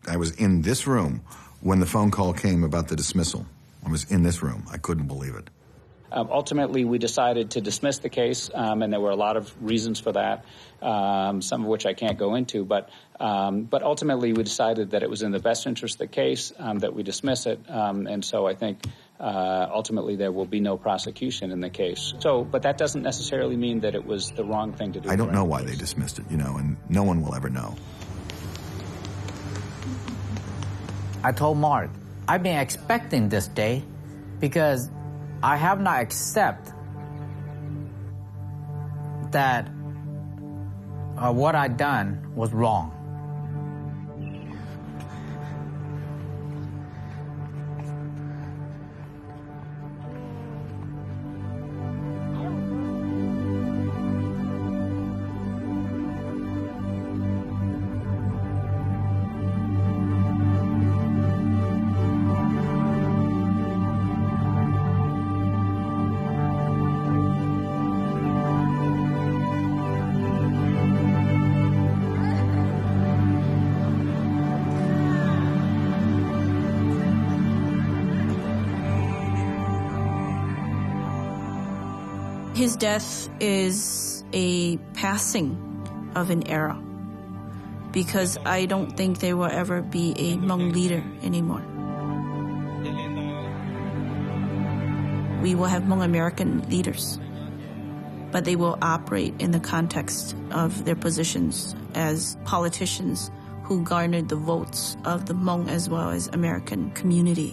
I was in this room when the phone call came about the dismissal. I was in this room. I couldn't believe it. Ultimately, we decided to dismiss the case, and there were a lot of reasons for that, some of which I can't go into. But ultimately, we decided that it was in the best interest of the case that we dismiss it, and so I think ultimately there will be no prosecution in the case. But that doesn't necessarily mean that it was the wrong thing to do. I don't know why they dismissed it, and no one will ever know. I told Mark, I've been expecting this day because I have not accepted that what I done was wrong. His death is a passing of an era, because I don't think there will ever be a Hmong leader anymore. We will have Hmong American leaders, but they will operate in the context of their positions as politicians who garnered the votes of the Hmong as well as American community.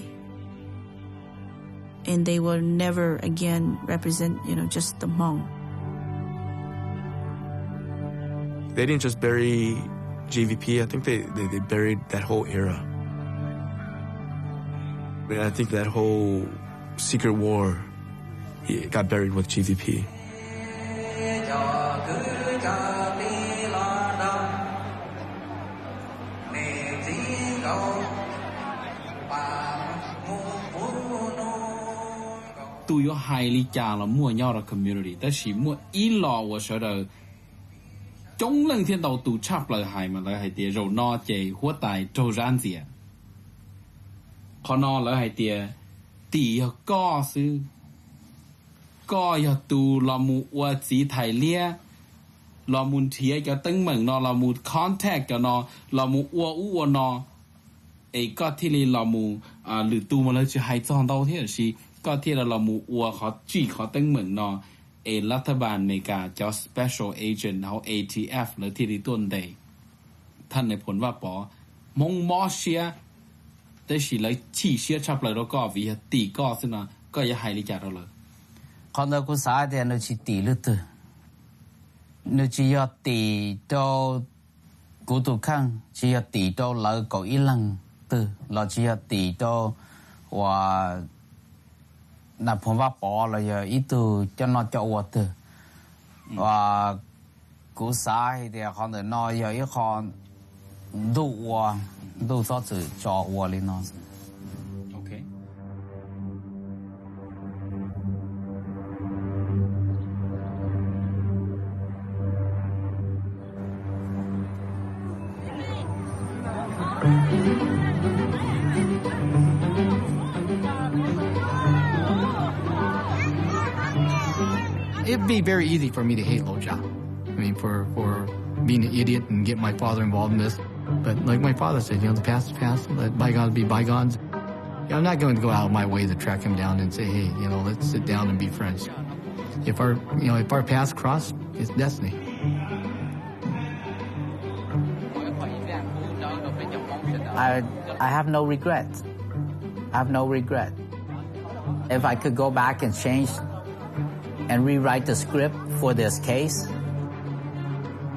And they will never again represent, just the Hmong. They didn't just bury JVP. I think they buried that whole era. And I think that whole secret war got buried with GVP. Tụi yo highly chả là mua nhau là community, ta chỉ mua ít lọ của sở đời chống lần thiên đầu tụ chắp lời hài mà lời hài tiề rồi no chè hóa tài trâu rán gì họ no lời hài tiề tỉ yo co sư co yo tụ là mu qua chỉ thải lia là mun thiê cho tưng mừng nó là mu contact cho nó là mu u nó ấy có thì là mu lử tụ mà lời chỉ hay chọn đâu thế là gìก็ที่เรามูอัวเขาจี้เขาตั้งเหมือนนอรัฐบาลอเมริกาเจ้า special agent เขา ATF หรือที่ที่ต้นเดย์ท่านในผลว่าปอมงมอเชียได้สิเลยชี้เชียชับเลยแล้วก็วิตีก็ซึ่งนะก็อย่าให้ลิจาเราเลยคนเราก็สาเดียนเราชี้ตีหรือตัวเราชี้ยอตีโตกูตุขังชี้ยอตีโตเราก็อีหลังตัวเราชี้ยอตีโตว่าผมว่าปอเลยitu cho nó cho vật từ và cú sai thì họ để nó giờ ít họ đủ số sự cho vật lên nó. Okay. It'd be very easy for me to hate Lo Jia. I mean, for being an idiot and get my father involved in this. But like my father said, the past is past. Let bygones be bygones. I'm not going to go out of my way to track him down and say, hey, let's sit down and be friends. If our paths cross, it's destiny. I have no regret. I have no regret. If I could go back and change and rewrite the script for this case,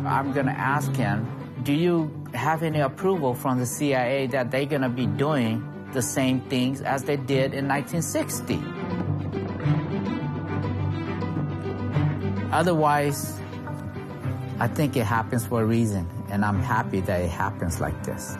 I'm going to ask him, do you have any approval from the CIA that they're going to be doing the same things as they did in 1960? Otherwise, I think it happens for a reason, and I'm happy that it happens like this.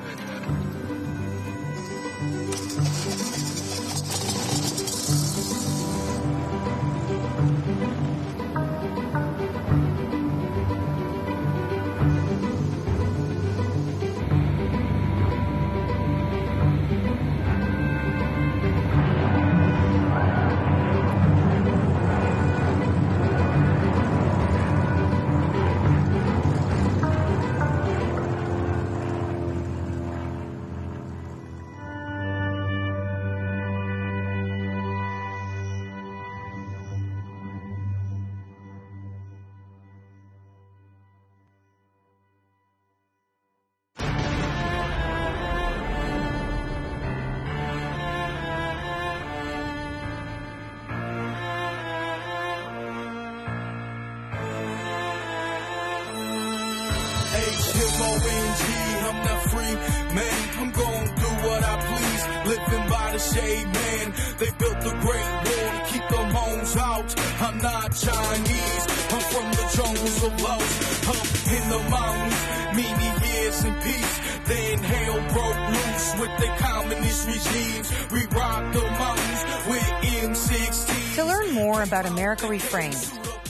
I'm not free, man. I'm gonna do what I please. Living by the shade, man. They built the great wall to keep them homes out. I'm not Chinese. I'm from the jungles of Laos. Up in the mountains, many years in peace. Then hell broke loose with the communist regimes. We rocked the mountains with M16. To learn more about America ReFramed,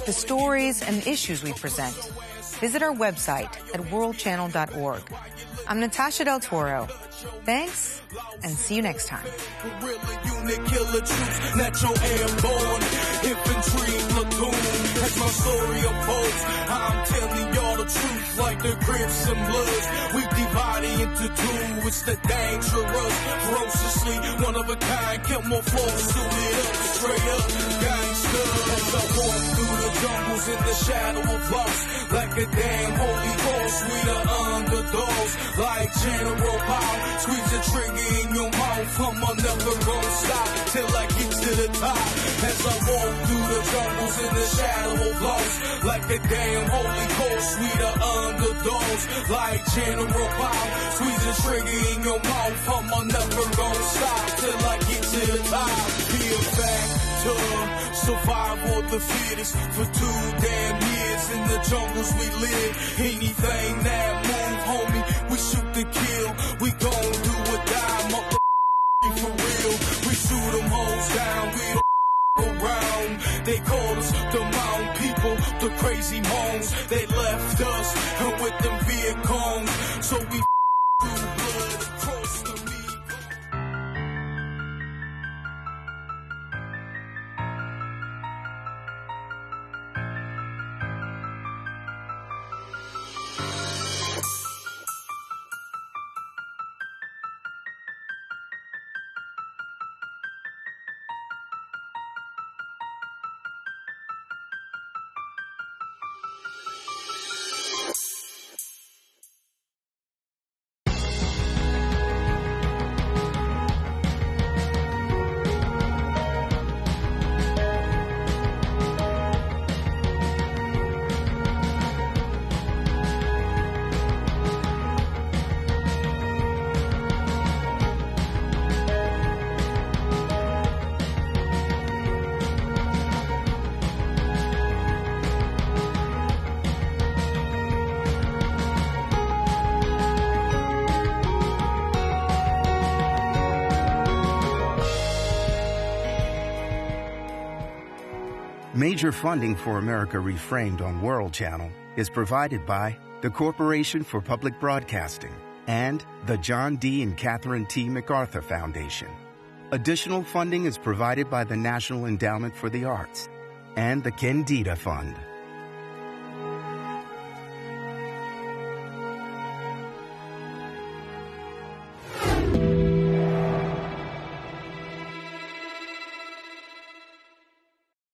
the stories and issues we present, visit our website at worldchannel.org. I'm Natasha Del Toro. Thanks, and see you next time. Guerrilla unit, killer troops, natural airborne, infantry platoon. as my story unfolds. I'm telling y'all the truth like the Crips and Bloods. We divided into two, it's the dangerous. Ferociously, one of a kind, kept more flows, suited up, straight up, gangsta. As I walk through the jungles in the shadow of loss, like a damn holy ghost, we the underdogs. Like General Power, squeeze the trigger in your mouth, I'm never gonna stop till I get to the top. As I walk through the jungles in the shadow of loss, like a damn holy ghost, we the underdogs. Like General Power, squeeze the trigger in your mouth, I'm never gonna stop till I get to the top. Be a factor, survival of the fittest. For 2 damn years in the jungles we live. Anything that move, homie, we shoot to kill. We gon' do or die, motherfucker, for real. We shoot them hoes down, we don't around. They call us the mountain people, the crazy moans. They left us and with them Vietcongs, so we through blood across the Major funding for America Reframed on World Channel is provided by the Corporation for Public Broadcasting and the John D. and Catherine T. MacArthur Foundation. Additional funding is provided by the National Endowment for the Arts and the Kendeda Fund.